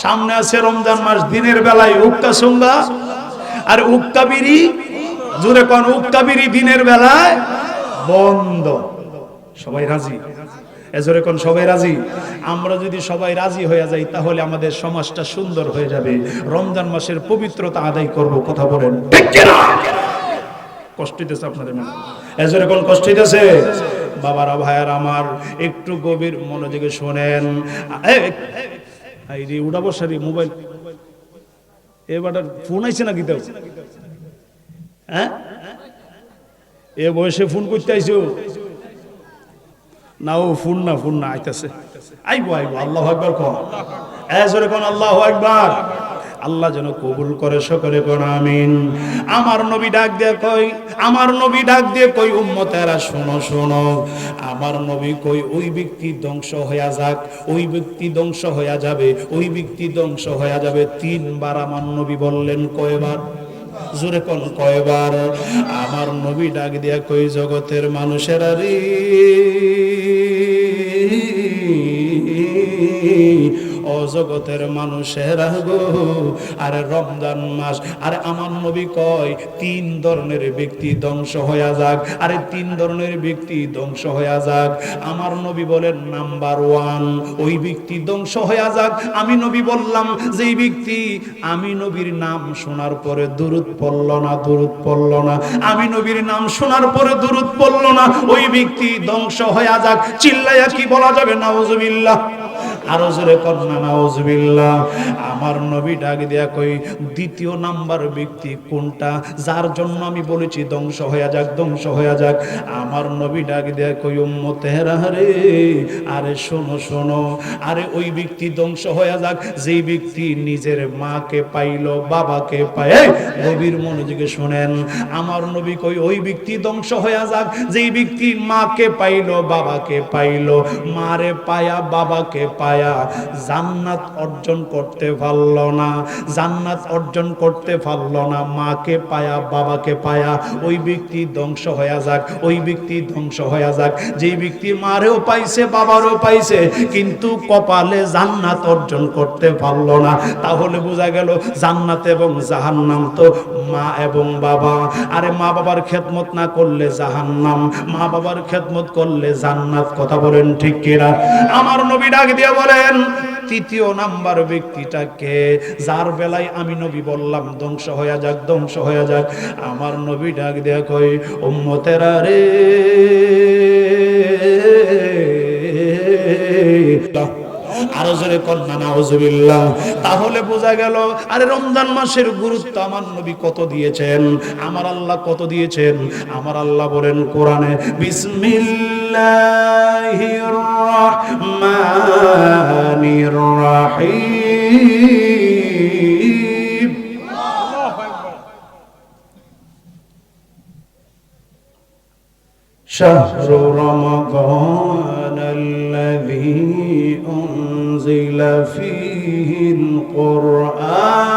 সামনে আছে রমজান মাস, দিনের বেলায় উক্কা সুন্দা আর উক্কা বিড়ি, জোরে কোন উক্কা বিড়ি দিনের বেলায় বন্ধ। সবাই রাজি? এজোরে কোন সবাই রাজি? আমরা যদি সবাই রাজি হয়ে যাই তাহলে আমাদের সমাজটা সুন্দর হয়ে যাবে, রমজান মাসের পবিত্রতা আদায় করব। কথা বলেন ঠিক কিনা? কষ্ট হইতেছে আপনাদের মনে? এজোরে কোন কষ্ট হইতেছে? বাবারা ভাইয়ার আমার, একটু গভীর মনোযোগে শোনেন। উড়াবো সারি মোবাইল, এবার ফোন আইছে নাকি? দেও হ্যাঁ, এ বয়সে ফোন করতে আইছো না? ও ফোন না, ফোন না, আইতাছে, আইবো আইবো। আল্লাহু আকবার কোন, এজোরে কোন আল্লাহু আকবার। আল্লাহ যেন কবুল করে, সকলে কোন আমিন। আমার নবী ডাক দিয়ে কই, আমার নবী ডাক দিয়ে কই, উম্মতেরা শোনো শোনো, আমার নবী কই, ওই ব্যক্তি ধ্বংস হয়ে যাক, ওই ব্যক্তি ধ্বংস হয়ে যাবে, ওই ব্যক্তি ধ্বংস হয়ে যাবে। তিনবার আমার নবী বললেন। কয়বার? জোরে কোন কয়বার? আমার নবী ডাক দিয়া কই, জগতের মানুষেরা রে, ও জগতের মানুষেরা গো, আরে রমজান মাস, আরে আমার নবী কয় তিন ধরনের ব্যক্তি ধ্বংস হয়ে যাক, আরে তিন ধরনের ব্যক্তি ধ্বংস হয়ে যাক। আমার নবী বলেন নাম্বার 1, ওই ব্যক্তি ধ্বংস হয়ে যাক। আমি নবী বললাম, যেই ব্যক্তি আমি নবীর নাম শোনার পরে দুরূদ পড়ল না, দুরূদ পড়ল না, আমি নবীর নাম শোনার পরে দুরূদ পড়ল না, ওই ব্যক্তি ধ্বংস হয়ে যাক। চিল্লাইয়া কি বলা যাবে? নাউজুবিল্লাহ। আরো জোরে কন্যা নাউজুবিল্লাহ। আমার নবী ডাক দিয়া কই, দ্বিতীয় নাম্বার ব্যক্তি কোনটা, যার জন্য আমি বলেছি ধ্বংস হয়ে যাক, ধ্বংস হয়ে যাক। আমার নবী ডাক দিয়া কই, উম্মতেরা রে, আরে শোনো শোনো, আরে ওই ব্যক্তি ধ্বংস হয়ে যাক যেই ব্যক্তি নিজের মাকে পাইলো, বাবাকে পায়। গভীর মনোযোগে শোনেন, আমার নবী কই, ওই ব্যক্তি ধ্বংস হয়ে যাক যেই ব্যক্তি মাকে পাইলো, বাবাকে পাইলো, মারে পায়া বাবাকে পায়া জান্নাত অর্জন করতে পারল না, জান্নাত অর্জন করতে পারল না, মাকে পায়া বাবাকে পায়া, ওই ব্যক্তি ধ্বংস হয়ে যাক, ওই ব্যক্তি ধ্বংস হয়ে যাক যেই ব্যক্তি মারেও পাইছে, বাবারও পাইছে, কিন্তু কপালে জান্নাত অর্জন করতে পারল না। তাহলে বোঝা গেল জান্নাত এবং জাহান্নাম তো মা এবং বাবা। আরে মা বাবার খেদমত না করলে জাহান্নাম, মা বাবার খেদমত করলে জান্নাত। কথা বলেন ঠিক কিনা? আমার নবী ডাক দিয়ে বলেন, তৃতীয় নাম্বার ব্যক্তিটাকে, যার বেলায় আমি নবী বললাম ধ্বংস হয়ে যাক, ধ্বংস হয়ে যাক। আমার নবী ডাক দিয়ে কই, উম্মতেরা রে, আরো জোরে কন্যা নাউজুবিল্লাহ। তাহলে বোঝা গেল আরে রমজান মাসের গুরুত্ব আমার নবী কত দিয়েছেন, আমার আল্লাহ কত দিয়েছেন। আমার আল্লাহ বলেন কোরআনে, বিসমিল্লাহির রহমানির রহিম। শাহরু রমাদান আল্লাযী উনজিলা ফীহিল কুরআন।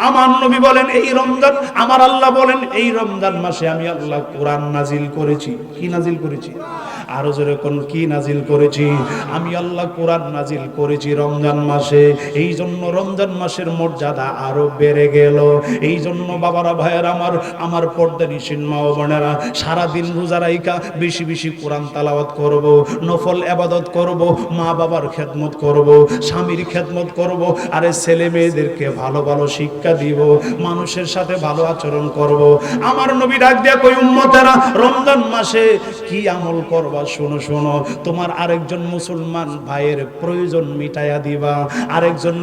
আমার নবী বলেন এই রমজান, আমার আল্লাহ বলেন এই রমজান মাসে আমি আল্লাহ কোরআন নাজিল করেছি। কি নাজিল করেছি? আরো জোরে কোন কি নাজিল করেছি? আমি আল্লাহ কোরআন নাজিল করেছি রমজান মাসে। এই জন্য রমজান মাসের মর্যাদা আরো বেড়ে গেল। এই জন্য বাবারা, ভাইয়ের আমার পর্দানিশীন মা ও বোনেরা, সারাদিন রোজা রাইখা বেশি বেশি কোরআন তেলাওয়াত করব, নফল ইবাদত করব, মা বাবার খেদমত করব, স্বামীর খেদমত করব, আরে ছেলে মেয়েদেরকে ভালো ভালো শিক্ষা দিব, মানুষের সাথে ভালো আচরণ করব। আমার নবী ডাক দিয়া কই, উম্মতেরা রমজান মাসে কি আমল করবা? শোনো শোনো, তোমার আরেকজন মুসলমান ভাইয়ের প্রয়োজন মিটাইয়া দিবা। আরেকজন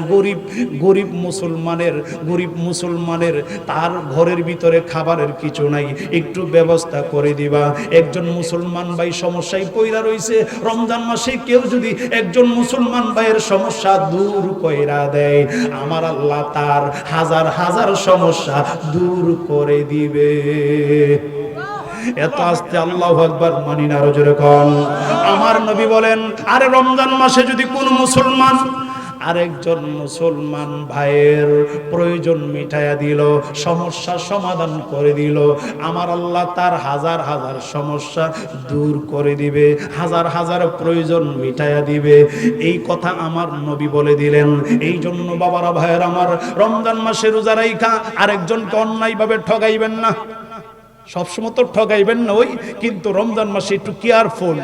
গরিব মুসলমানের তার ঘরের ভিতরে খাবারের কিছু নাই, একটু ব্যবস্থা করে দিবা। একজন মুসলমান ভাই সমস্যায় পইরা রইছে, রমজান মাসে কেউ যদি একজন মুসলমান ভাইয়ের সমস্যা দূর কইরা দেয়, আমার আল্লাহ তার হাজার হাজার সমস্যা দূর করে দিবে। এত আস্তে আল্লাহু আকবার মানি না, আরো জোরে কোন। আমার নবী বলেন আরে রমজান মাসে যদি কোন মুসলমান আরেকজন মুসলমান ভাইয়ের প্রয়োজন মিটাইয়া দিল, সমস্যার সমাধান করে দিল, আমার আল্লাহ তার হাজার হাজার সমস্যা দূর করে দিবে, হাজার হাজার প্রয়োজন মিটাইয়া দিবে। এই কথা আমার নবী বলে দিলেন। এই জন্য বাবারা, ভাইয়ের আমার, রমজান মাসে রোজা রাইখা আরেকজনকে অন্যায়ভাবে ঠগাইবেন না। সবসময় তো ঠগাইবেন না, ওই কিন্তু রমজান মাসে একটু কেয়ারফুল,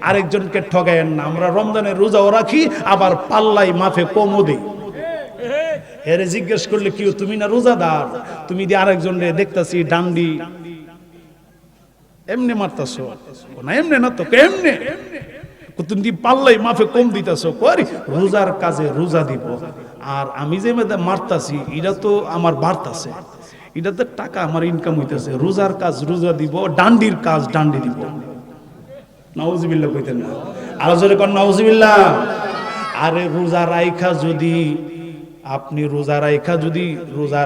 আরেকজনকে ঠগাইয়েন না। আমরা রমজানের রোজাও রাখি, আবার পাল্লাই মাফে কমও দিই। এরে জিজ্ঞেস করলে কি তুমি না রোজাদার, তুমি দিয়ে আরেকজন দেখতাছি ডান্ডি এমনি মারতাছো না, এমনি না তো এমনি, তুমি পাল্লাই মাফে কম দিতেছো। করি রোজার কাজে রোজা দিব, আর আমি যে মারতাছি এটা তো আমার বাড়তাছে, এটাতে টাকা আমার ইনকাম হইতেছে। রোজার কাজ রোজা দিব, ডান্ডির কাজ ডান্ডি দিব। নাউজুবিল্লাহ কইতেন না, আরো জোরে কোন নাউজুবিল্লাহ। আরে রোজা রাইখা যদি আপনি রোজা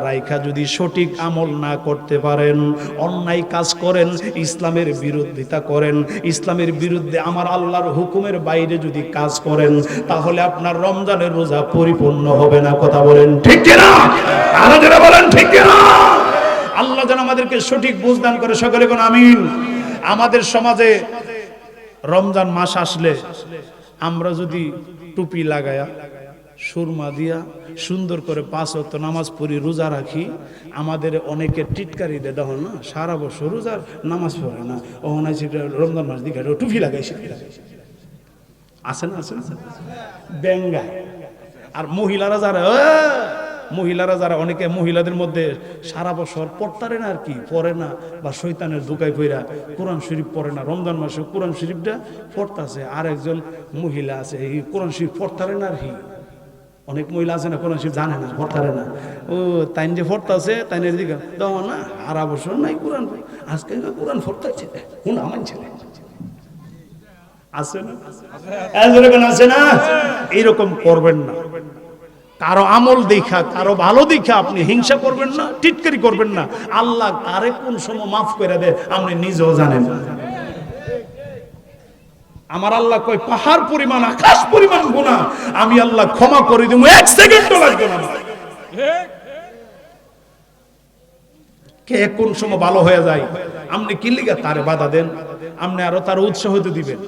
রাইখা যদি সঠিক আমল না করতে পারেন, অন্যায় কাজ করেন, ইসলামের বিরোধিতা করেন, ইসলামের বিরুদ্ধে আমার আল্লাহর হুকুমের বাইরে যদি কাজ করেন, তাহলে আপনার রমজানের রোজা পরিপূর্ণ হবে না। কথা বলেন ঠিক কিনা? আরো যারা বলেন ঠিক কিনা? আল্লাহ যেন আমাদেরকে সঠিক বুঝ দান করে, সকলে কোন আমিন। আমাদের সমাজে রমজান মাস আসলে আমরা যদি টুপি লাগায়া, সুরমা দিয়া, সুন্দর করে 5 ওয়াক্ত নামাজ পড়ি, রোজা রাখি, আমাদের অনেকে টিটকারি দেয়, দেখো না সারা বছর রোজার নামাজ পড়ে না, ও রমজান মাস দিকে টুপি লাগাইছে। আছে না? আছে বেঙ্গা। আর মহিলারা যারা অনেকে মহিলাদের মধ্যে সারা বছর পড়তারে না, আর কি পড়ে না, বা শয়তানের দুকায় কইরা কোরআন শরীফ পড়ে না, রমজান মাসে কোরআন শরীফটা পড়তাছে। আর একজন মহিলা আছে এই কোরআন শরীফ পড়তারে না, আর কি অনেক মহিলা আছে না কোরআন শরীফ জানে না, পড়তারে না। ও তাইন যে পড়তাছে তাইনের দিকে দাও না, আর বছর নাই কোরআন, আজকে কোরআন পড়তাছে কোন আমার ছেলে আছে না, আছে না? এইরকম করবেন না। কারো আমল দেখা, কারো ভালো দেখা আপনি হিংসা করবেন না, টিটকারি করবেন না। আল্লাহ কারে কোন সময় মাফ করে দেয় আপনি নিজেও জানেন। আমার আল্লাহ কয় পাহাড় পরিমাণ, আকাশ পরিমাণ গুনাহ আমি আল্লাহ ক্ষমা করে দিব, 1 সেকেন্ডও লাগবে না। কে কোন সময় ভালো হয়ে যায়, আপনি কি লিগা তারে বাধা দেন? আপনি আরো তার উৎসাহ হতে দিবেন।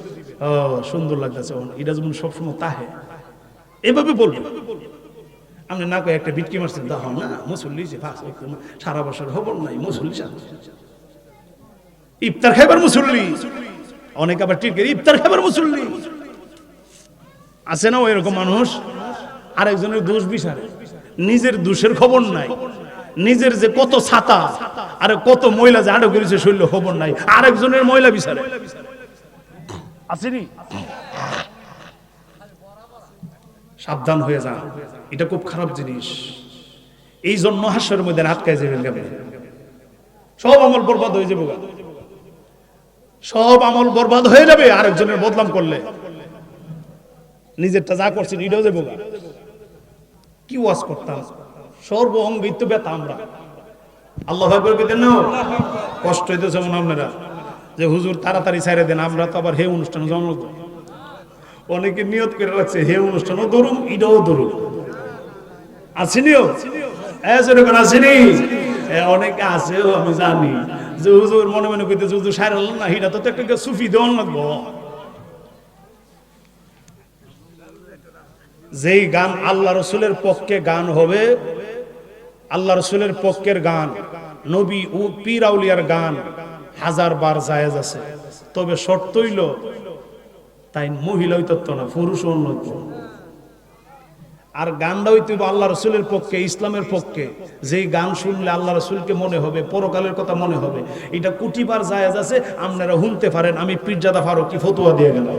ও সুন্দর লাগতেছে, এটা যেমন সবসময় তাহে এভাবে বলবেন। আপনি না কয়ে একটা বিটকি মারছেন, দেখো না মুসল্লি সারা বছর খবর নাই, মুসল্লি ইফতার খাইবার মুসল্লি, অনেক আবার ঠিক ইফতার খাইবার মুসল্লি আছে না, এরকম মানুষ আরেকজনের দোষ বিচারে, নিজের দোষের খবর নাই, নিজের যে কত ছাতা আর কত মহিলা যে আটক করেছে শরীরে খবর নাই, আরেকজনের মহিলা বিচারে। আসেনি? সাবধান হয়ে যান, এটা খুব খারাপ জিনিস। এই জন্য হাস্যের মধ্যে আটকায় যাবেন কেমন, সব আমল বরবাদ হয়ে যাবে, সব আমল বরবাদ হয়ে যাবে আরেকজনের বদনাম করলে। নিজেরটা যা করছেন এটাও যাবো, কি ওয়াজ করতাম, সর্ব অঙ্গিত তো ব্যথা আমরা। আল্লাহ আকবার কইতেন না, কষ্ট হইতেছে মনে আপনারা যে হুজুর তাড়াতাড়ি ছাইরে দেন, আমরা তো আবার হে অনুষ্ঠানে জন্ম। অনেকে নিয়ত করে রাখছে হে অনুষ্ঠানও ধরুন এটাও ধরুন, আসেনিও এরকম আসেনি, অনেকে আছেও আমি জানি যে হুজুর মনে মনে কইতেছে হুজুর সাইরাল না, এটা তো একটা সুফি দেওয়ান লাগবো। যেই গান আল্লাহ রসুলের পক্ষে গান হবে, আল্লাহ রসুলের পক্ষের গান, নবী ও পীর আউলিয়ার গান 1000 বার জায়েজ আছে, তবে শর্ত হইল তাই মহিলা হইতো না, পুরুষ উন্নত। আর গানটা হইতে আল্লাহ রসুলের পক্ষে, ইসলামের পক্ষে। যেই গান শুনলে আল্লাহ রসুলকে মনে হবে, পরকালের কথা মনে হবে, এটা কোটিবার জায়েজ আছে, আপনারা শুনতে পারেন। আমি পীরজাদা ফারুকী ফতোয়া দিয়ে গেলাম।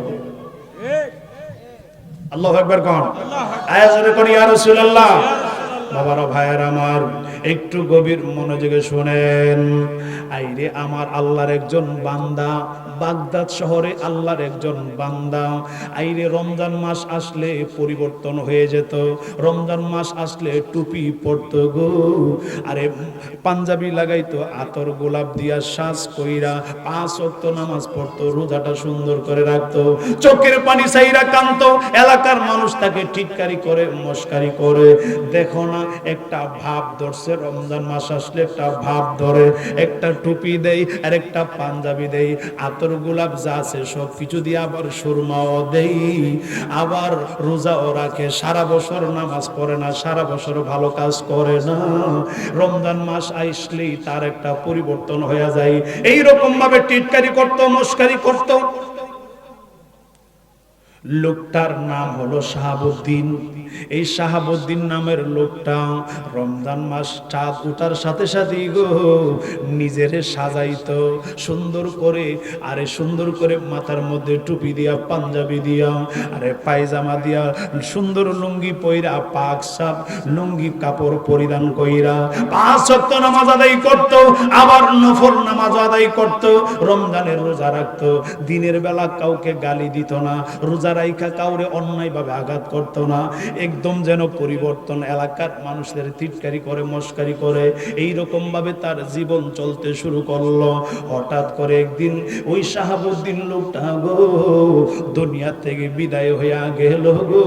আল্লাহু আকবার কোন, আয়াজরে কোন ইয়া রাসূলুল্লাহ। বাবারা ভাইয়ের আমার, একটু গভীর মনোযোগে শুনেন। আইরে আমার আল্লাহর একজন বান্দা, বাগদাদ শহরে আল্লাহর একজন বান্দা, আইরে রমজান মাস আসলে পরিবর্তন হয়ে যেত। রমজান মাস আসলে টুপি পরতো গো, আরে পাঞ্জাবি লাগাইতো, আতর গোলাপ দিয়া সাজ কইরা 5 ওয়াক্ত নামাজ পড়তো, রোজাটা সুন্দর করে রাখতো, চোখের পানি চাইরা কাঁদতো। এলাকার মানুষ তাকে টিটকারি করে, মস্কারি করে। দেখো না, একটা ভাব ধরছে, রমজান মাস আসলে একটা ভাব ধরে, একটা টুপি দেই আর একটা পাঞ্জাবি দেই, আতর গোলাপ যা আছে সব কিছু দিয়ে আবার সুরমাও দেই, আবার রোজাও রাখে, সারা বছর নামাজ পড়ে না, সারা বছর ভালো কাজ করে না, রমজান মাস আসলেই তার একটা পরিবর্তন হয়ে যায়। এইরকম ভাবে টিটকারি করতো, মস্কারি করতো। লোকটার নাম হলো শাহাবুদ্দিন। এই শাহাবুদ্দিন নামের লোকটা রমজান মাস চাঁদ উঠার সাথে সাথেই গো নিজের সাজাইতো সুন্দর করে, আরে সুন্দর করে মাথার মধ্যে টুপি দিয়া, পাঞ্জাবি দিয়া, আরে পায়জামা দিয়া, সুন্দর লুঙ্গি পইরা, পাক সাপ লুঙ্গি কাপড় পরিধান কইরা 5 ওয়াক্ত নামাজ আদায় করত, আবার নফল নামাজ আদায় করত, রমজানের রোজা রাখত, দিনের বেলা কাউকে গালি দিত না, রোজা রাইখা কাউরে অন্যায় ভাবে আঘাত করত না। একদম যেন পরিবর্তন, এলাকার মানুষদের টিটকারি করে, মস্কারি করে, এই রকম ভাবে তার জীবন চলতে শুরু করলো। হঠাৎ করে একদিন ওই শাহাবুদ্দিন লোকটা গো দুনিয়া থেকে বিদায় হইয়া গেল গো।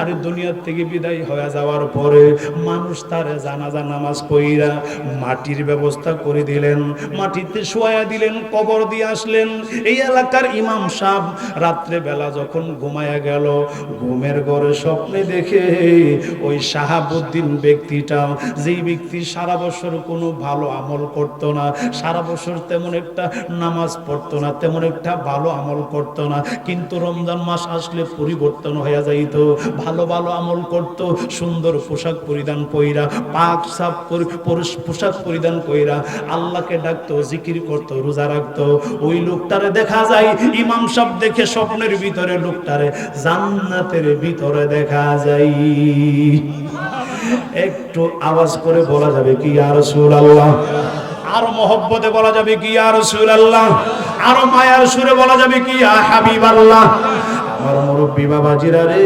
আরে দুনিয়া থেকে বিদায় হয়ে যাওয়ার পরে মানুষ তার জানাজা নামাজ পড়িয়া মাটির ব্যবস্থা করে দিলেন, মাটিতে শোয়া দিলেন, কবর দিয়ে আসলেন। এই এলাকার ইমাম সাহেব রাত্রে বেলা যখন ঘুমায়া গেল, ঘুমের ঘরে স্বপ্নে দেখে ওই শাহাবুদ্দিন ব্যক্তিটা, যেই ব্যক্তি সারা বছর কোনো ভালো আমল করতো না, সারা বছর তেমন একটা নামাজ পড়তো না, তেমন একটা ভালো আমল করতো না, কিন্তু রমজান মাস আসলে পরিবর্তন হয়ে যাইত, ভালো ভালো আমল করতো, সুন্দর পোশাক পরিধান কইরা, পাক সাপ পোশাক পরিধান কইরা আল্লাহকে ডাকতো, জিকির করতো, রোজা রাখতো। ওই লোকটারে দেখা যায়, ইমাম সাহেব দেখে স্বপ্নের ভিতরে লোকটারে জান্নাতের ভিতরে দেখা যায়। একটু আওয়াজ করে বলা যাবে কি ইয়া রাসূলুল্লাহ? আর মহব্বতে বলা যাবে কি ইয়া রাসূলুল্লাহ? আর মায়ার সুরে বলা যাবে কি ইয়া হাবিবাল্লাহ? আমার মুরব্বি বাবাজিরা রে,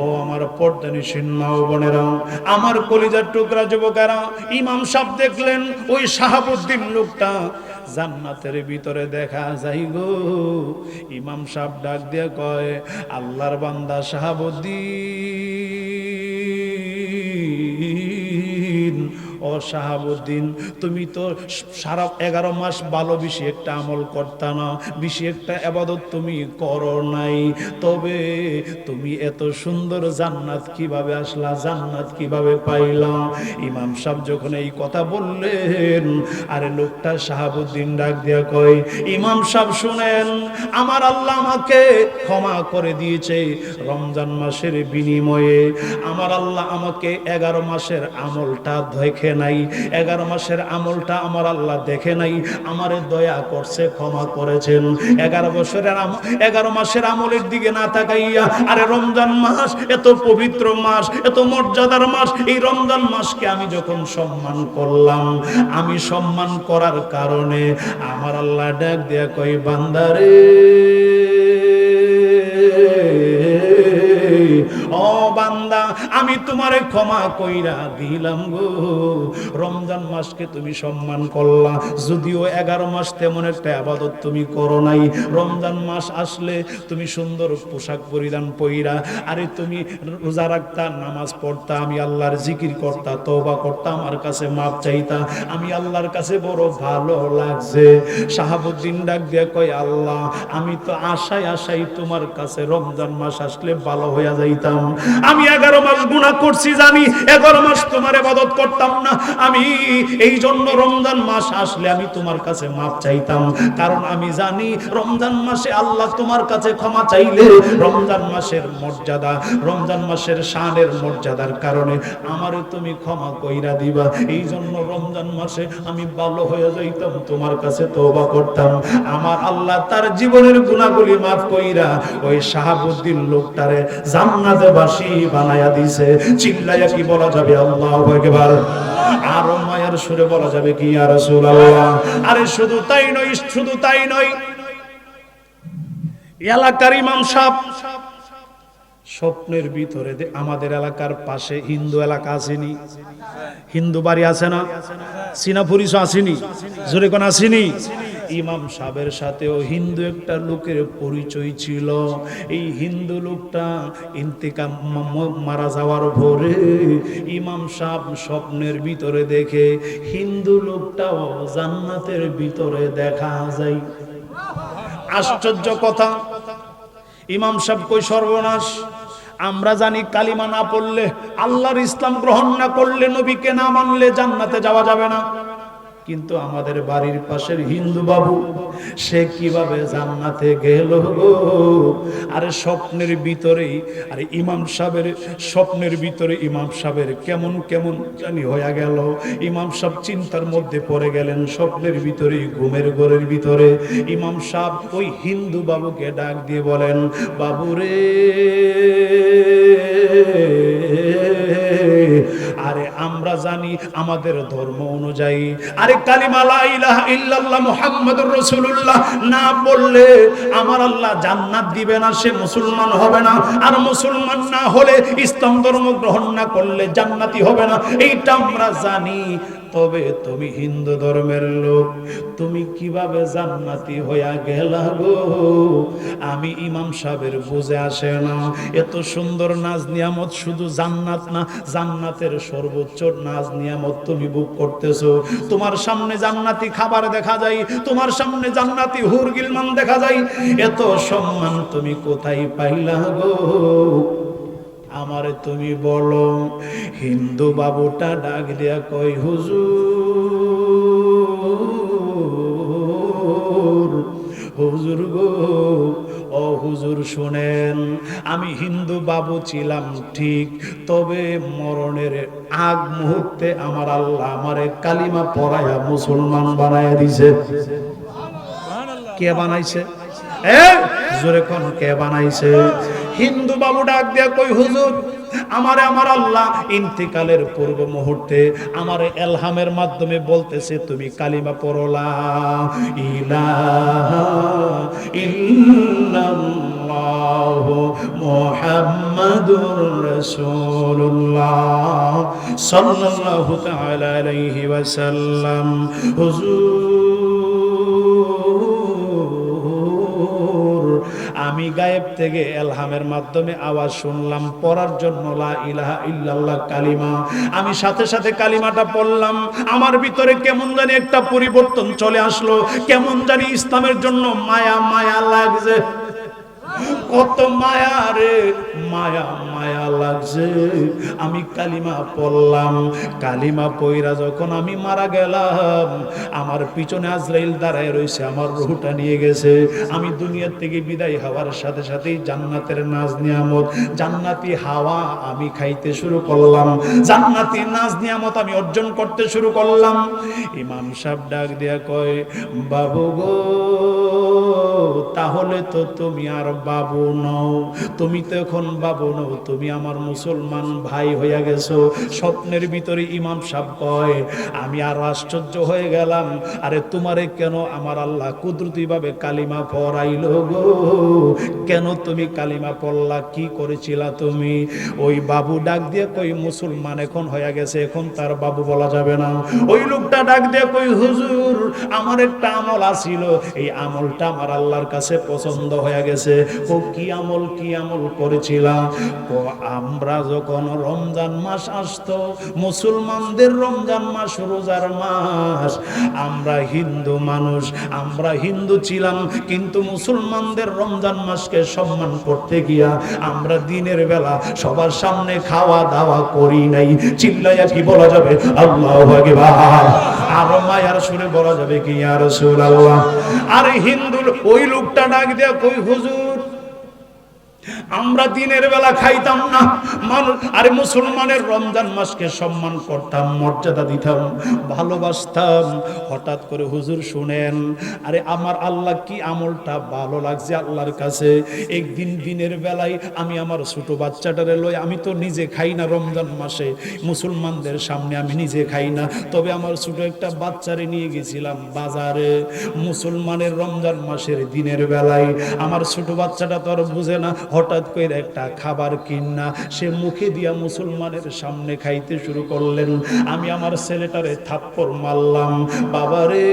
ও আমার পর্দানিসীন মা ও বোনেরা, আমার কলিজার টুকরা যুবকেরা, ইমাম সাহেব দেখলেন ওই শাহাবুদ্দিন লোকটা জান্নাতের ভিতরে দেখা যায় গো। ইমাম সাহেব ডাক দিয়ে কয়, আল্লাহর বান্দা শাহাবুদ্দিন, ও শাহাবুদ্দিন, তুমি তো সারা 11 মাস ভালো বেশি একটা আমল করতা না, বেশি একটা ইবাদত তুমি করো নাই, তবে তুমি এত সুন্দর জান্নাত কিভাবে আসলা, জান্নাত কিভাবে পাইলা? ইমাম সাহেব যখন এই কথা বললেন, আরে লোকটা শাহাবুদ্দিন ডাক দিয়া কয়, ইমাম সাহেব শুনেন, আমার আল্লাহ আমাকে ক্ষমা করে দিয়েছে রমজান মাসের বিনিময়ে। আমার আল্লাহ আমাকে 11 মাসের আমলটা দেখে নাই, 11 মাসের আমলটা আমার আল্লাহ দেখে নাই, আমারে দয়া করছে, ক্ষমা করেছেন। 11 মাসের আমলের দিকে না তাকাইয়া, আরে রমজান মাস এত পবিত্র মাস, এত মর্যাদার মাস, এই রমজান মাসকে আমি যখন সম্মান করলাম, আমি সম্মান করার কারণে আমার আল্লাহ ডাক দিয়া কই, বান্দারে ও বান্দা, আমি তোমারে ক্ষমা কইরা দিলাম গো। রমজান মাসকে তুমি সম্মান করলা, যদিও 11 মাস তেমন একটা ইবাদত তুমি করো নাই। রমজান মাস আসলে তুমি সুন্দর পোশাক পরিধান পইরা, আরে তুমি রোজা রাখতা, নামাজ পড়তা, আমি আল্লাহর জিকির করতা, তওবা করতা, আমার কাছে মাপ চাইতা, আমি আল্লাহর কাছে বড় ভালো লাগছে। শাহাবুদ্দিন ডাক দিয়া কয়, আল্লাহ আমি তো আশায় তোমার কাছে রমজান মাস আসলে ভালো হইয়া যাইতাম। আমি 11 মাস গুনাহ করছি জানি, 11 মাস তোমার ইবাদত করতাম না, আমি এই জন্য রমজান মাস আসলে আমি তোমার কাছে মাপ চাইতাম, কারণ আমি জানি রমজান মাসে আল্লাহ তোমার কাছে ক্ষমা চাইলে রমজান মাসের মর্যাদা, রমজান মাসের শানের মর্যাদার কারণে আমারে তুমি ক্ষমা কইরা দিবা। এই জন্য রমজান মাসে আমি ভালো হয়ে যাইতাম, তোমার কাছে তওবা করতাম। আমার আল্লাহ তার জীবনের গুনাহগুলি মাফ কইরা ওই শাহাবুদ্দিন লোকটারে জান্নাতে বাসী বানায়া দিছে। চিল্লায়া কি বলা যাবে আল্লাহু আকবার? আর মায়ের সুরে বলা যাবে কি ইয়া রাসূলুল্লাহ? আরে শুধু তাই নয়, এলাকার ইমাম সাহেব স্বপ্নের ভিতরে, আমাদের এলাকার পাশে হিন্দু এলাকা আসেনি, হিন্দু বাড়ি আছে না, সিনাপুরিশ আসেনি, জোরে কোন আসেনি? ইমাম সাহেবের সাথেও হিন্দু একটা লোকের পরিচয় ছিল। এই হিন্দু লোকটা ইন্তেকাম মারা যাওয়ার পরে ইমাম সাহেব স্বপ্নের ভিতরে দেখে হিন্দু লোকটাও জান্নাতের ভিতরে দেখা যায়। আশ্চর্য কথা, ইমাম সাহেব কই সর্বনাশ, আমরা জানি কালিমা না পড়লে, আল্লাহর ইসলাম গ্রহণ না করলে, নবীকে না মানলে জান্নাতে যাওয়া যাবে না, কিন্তু আমাদের বাড়ির পাশের হিন্দু বাবু সে কিভাবে জান্নাতে গেল গো? আরে স্বপ্নের ভিতরেই, আরে ইমাম সাহেবের স্বপ্নের ভিতরে ইমাম সাহেবের কেমন কেমন জানি হয়ে গেল। ইমাম সাহেব চিন্তার মধ্যে পড়ে গেলেন। স্বপ্নের ভিতরে, ঘুমের ঘরের ভিতরে ইমাম সাহেব ওই হিন্দু বাবুকে ডাক দিয়ে বলেন, বাবুরে আরে আমরা জানি আমাদের ধর্ম অনুযায়ী, আরে কালিমা লা ইলাহা ইল্লাল্লাহ মুহাম্মাদুর রাসূলুল্লাহ না বললে আমার আল্লাহ জান্নাত দিবে না, সে মুসলমান হবে না, আর মুসলমান না হলে, ইসলাম ধর্ম গ্রহণ না করলে জান্নাতি হবে না, এইটা আমরা জানি। তবে তুমি হিন্দু ধর্মের লোক, তুমি কিভাবে জান্নাতি হইয়া গেলা গো? আমি ইমাম সাহেবের বুঝে আসে না। এত সুন্দর নাজ নিয়ামত, শুধু জান্নাত না, জান্নাতের সর্বোচ্চ নাজ নিয়ামত তুমি ভোগ করতেছো। তোমার সামনে জান্নাতি খাবার দেখা যায়, তোমার সামনে জান্নাতি হুর গিলমান দেখা যায়, এত সম্মান তুমি কোথায় পাইলা গো? আমারে তুমি বলো। হিন্দু বাবুটা ডাক দিয়া কই, হুজুর গো, ও হুজুর শুনেন, আমি হিন্দু বাবু ছিলাম ঠিক, তবে মরণের আগ মুহূর্তে আমার আল্লাহ আমারে কালিমা পড়ায়া মুসলমান বানায়া দিছে। কে বানাইছে? জোরে কোন কে বানাইছে? হিন্দু বাবু ডাক দিয়া কই, হুজুর আমার আল্লাহ ইন্তিকালের পূর্ব মুহূর্তে আমার এলহামের মাধ্যমে বলতেছে, তুমি কালিমা পড়ো লা ইলাহা ইল্লাল্লাহু মুহাম্মাদুর রাসূলুল্লাহ সাল্লাল্লাহু তাআলা আলাইহি ওয়াসাল্লাম। হুজুর আমি গায়েব থেকে এলহামের মাধ্যমে আওয়াজ শুনলাম পড়ার জন্য লা ইলাহা ইল্লাল্লাহ কালিমা। আমি সাথে সাথে কালিমাটা পড়লাম, আমার ভিতরে কেমন জানি একটা পরিবর্তন চলে আসলো, কেমন জানি ইসলামের জন্য মায়া মায়া লাগছে। কত মায়া রে মায়া মায়া লাগছে। আমি কালিমা পড়লাম, কালিমা পইরা যখন আমি মারা গেলাম, আমার পিছনে আজরাইল দাঁড়ায় রয়েছে, আমার রূহটা নিয়ে গেছে। আমি দুনিয়ার থেকে বিদায় হওয়ার সাথে সাথেই জান্নাতের নাজ নিয়ামত, জান্নাতি হাওয়া আমি খাইতে শুরু করলাম, জান্নাতি নাজ নিয়ামত আমি অর্জন করতে শুরু করলাম। ইমাম সাহেব ডাক দিয়া কয়, বাবু গো, তাহলে তো তুমি আর বাবু নও, তুমি তো এখন বাবু নও, তুমি আমার মুসলমান ভাই হইয়া গেছো। স্বপ্নের ভিতরে ইমাম সাহেব কয়, আমি আর আশ্চর্য হয়ে গেলাম, আরে তোমারে কেন আমার আল্লাহ কুদরতি ভাবে কালিমা পড়াইলো গো? কেন তুমি কালিমা পড়লা? কি করেছিলা তুমি? ওই বাবু ডাক দিয়ে কই, মুসলমান এখন হয়ে গেছে, এখন তার বাবু বলা যাবে না। ওই লোকটা ডাক দিয়ে কই, হুজুর আমার একটা আমল আছিল, এই আমলটা আমার আল্লাহর কাছে পছন্দ হয়ে গেছে। ও কি আমল, কি আমল করেছিলাম? ও আমরা যখন রমজান মাস আসতো, মুসলমানদের রমজান মাস রোজার মাস, আমরা হিন্দু মানুষ, আমরা হিন্দু ছিলাম, কিন্তু মুসলমানদের রমজান মাসকে সম্মান করতে গিয়া আমরা দিনের বেলা সবার সামনে খাওয়া দাওয়া করি নাই। চিল্লাইয়া কি বলা যাবে আল্লাহু আকবার? আর মায়ার সুরে বলা যাবে কি ইয়া রাসূলুল্লাহ? আরে হিন্দু ওই লোকটা ডাক দেয়া কই, হুজুর আমরা দিনের বেলা খাইতাম না মানুষ, আরে মুসলমানের রমজান মাসকে সম্মান করতাম, মর্যাদা দিতাম, ভালোবাসতাম। হঠাৎ করে হুজুর শুনেন, আরে আমার আল্লাহ কি আমলটা ভালো লাগছে আল্লাহর কাছে। একদিন দিনের বেলায় আমি আমার ছোট বাচ্চাটারে লই, আমি তো নিজে খাই না রমজান মাসে, মুসলমানদের সামনে আমি নিজে খাই না, তবে আমার ছোট একটা বাচ্চারে নিয়ে গেছিলাম বাজারে মুসলমানের রমজান মাসের দিনের বেলায়। আমার ছোট বাচ্চাটা তো আর বুঝে না, হঠাৎ করে একটা খাবার কিনা সে মুখে দিয়া মুসলমানের সামনে খাইতে শুরু করলেন। আমি আমার ছেলেটারে থাপ্পড় মারলাম, বাবারে।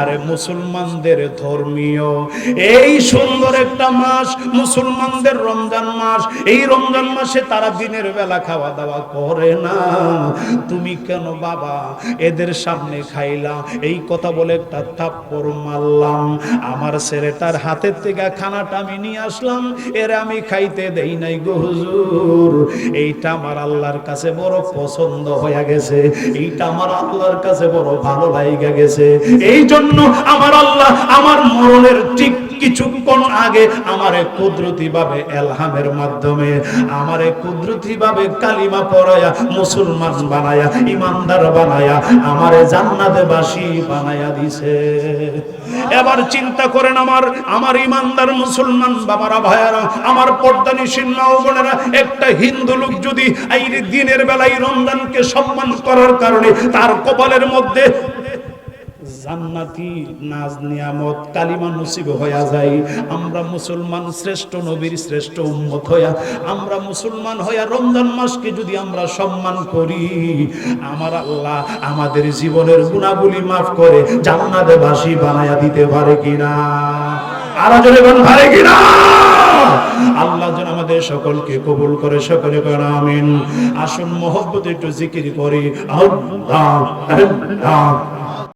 আরে মুসলমানদের ধর্মীয় এই সুন্দর একটা মাস, মুসলমানদের রমজান মাস, এই রমজান মাসে তারা দিনের বেলা খাওয়া দাওয়া করে না, তুমি কেন বাবা এদের সামনে খাইলা? এই কথা বলে একটা থাপ্পড় মারলাম। আমার ছেলেটার হাতের থেকে খানাটা আমি নিয়ে আসলাম, এর আমি খাইতে দেই নাই গো হুজুর। এইটা আমার আল্লাহর কাছে বড় পছন্দ হয়ে গেছে, এইটা আমার আল্লাহর কাছে বড় ভালো লাগা গেছে। এই জন্য আমার আল্লাহ আমার মরণের ঠিক কিছুক্ষণ আগে আমারে কুদরতি ভাবে এলহামের মাধ্যমে আমারে কুদরতি ভাবে কালিমা পড়ায়া মুসলমান বানায়া, ইমানদার বানায়া আমারে জান্নাতে বাসী বানায়া দিছে। এবার চিন্তা করেন, আমার ইমানদার মুসলমান বাবারা, ভাইয়ারা, আমার পর্দানিশীল মা ও বোনেরা, একটা হিন্দু লোক যদি এই দিনের বেলায় রমজানকে সম্মান করার কারণে তার কপালের মধ্যে জান্নাতি নাজ নিয়ামত কালিমা নসিব হয়ে যায়, আমরা মুসলমান শ্রেষ্ঠ নবীর শ্রেষ্ঠ উম্মত হইয়া, আমরা মুসলমান হইয়া রমজান মাসকে যদি আমরা সম্মান করি, আমার আল্লাহ আমাদের জীবনের গুনাহগুলি মাফ করে জান্নাতে বাসী বানায়া দিতে পারে কিনা? আর জোরে বলেন পারে কিনা? আল্লাহ যেন আমাদের সকলকে কবুল করে, সকলে করেন আমিন। আসুন মহব্বতে একটু জিকির করি, আল্লাহ আল্লাহ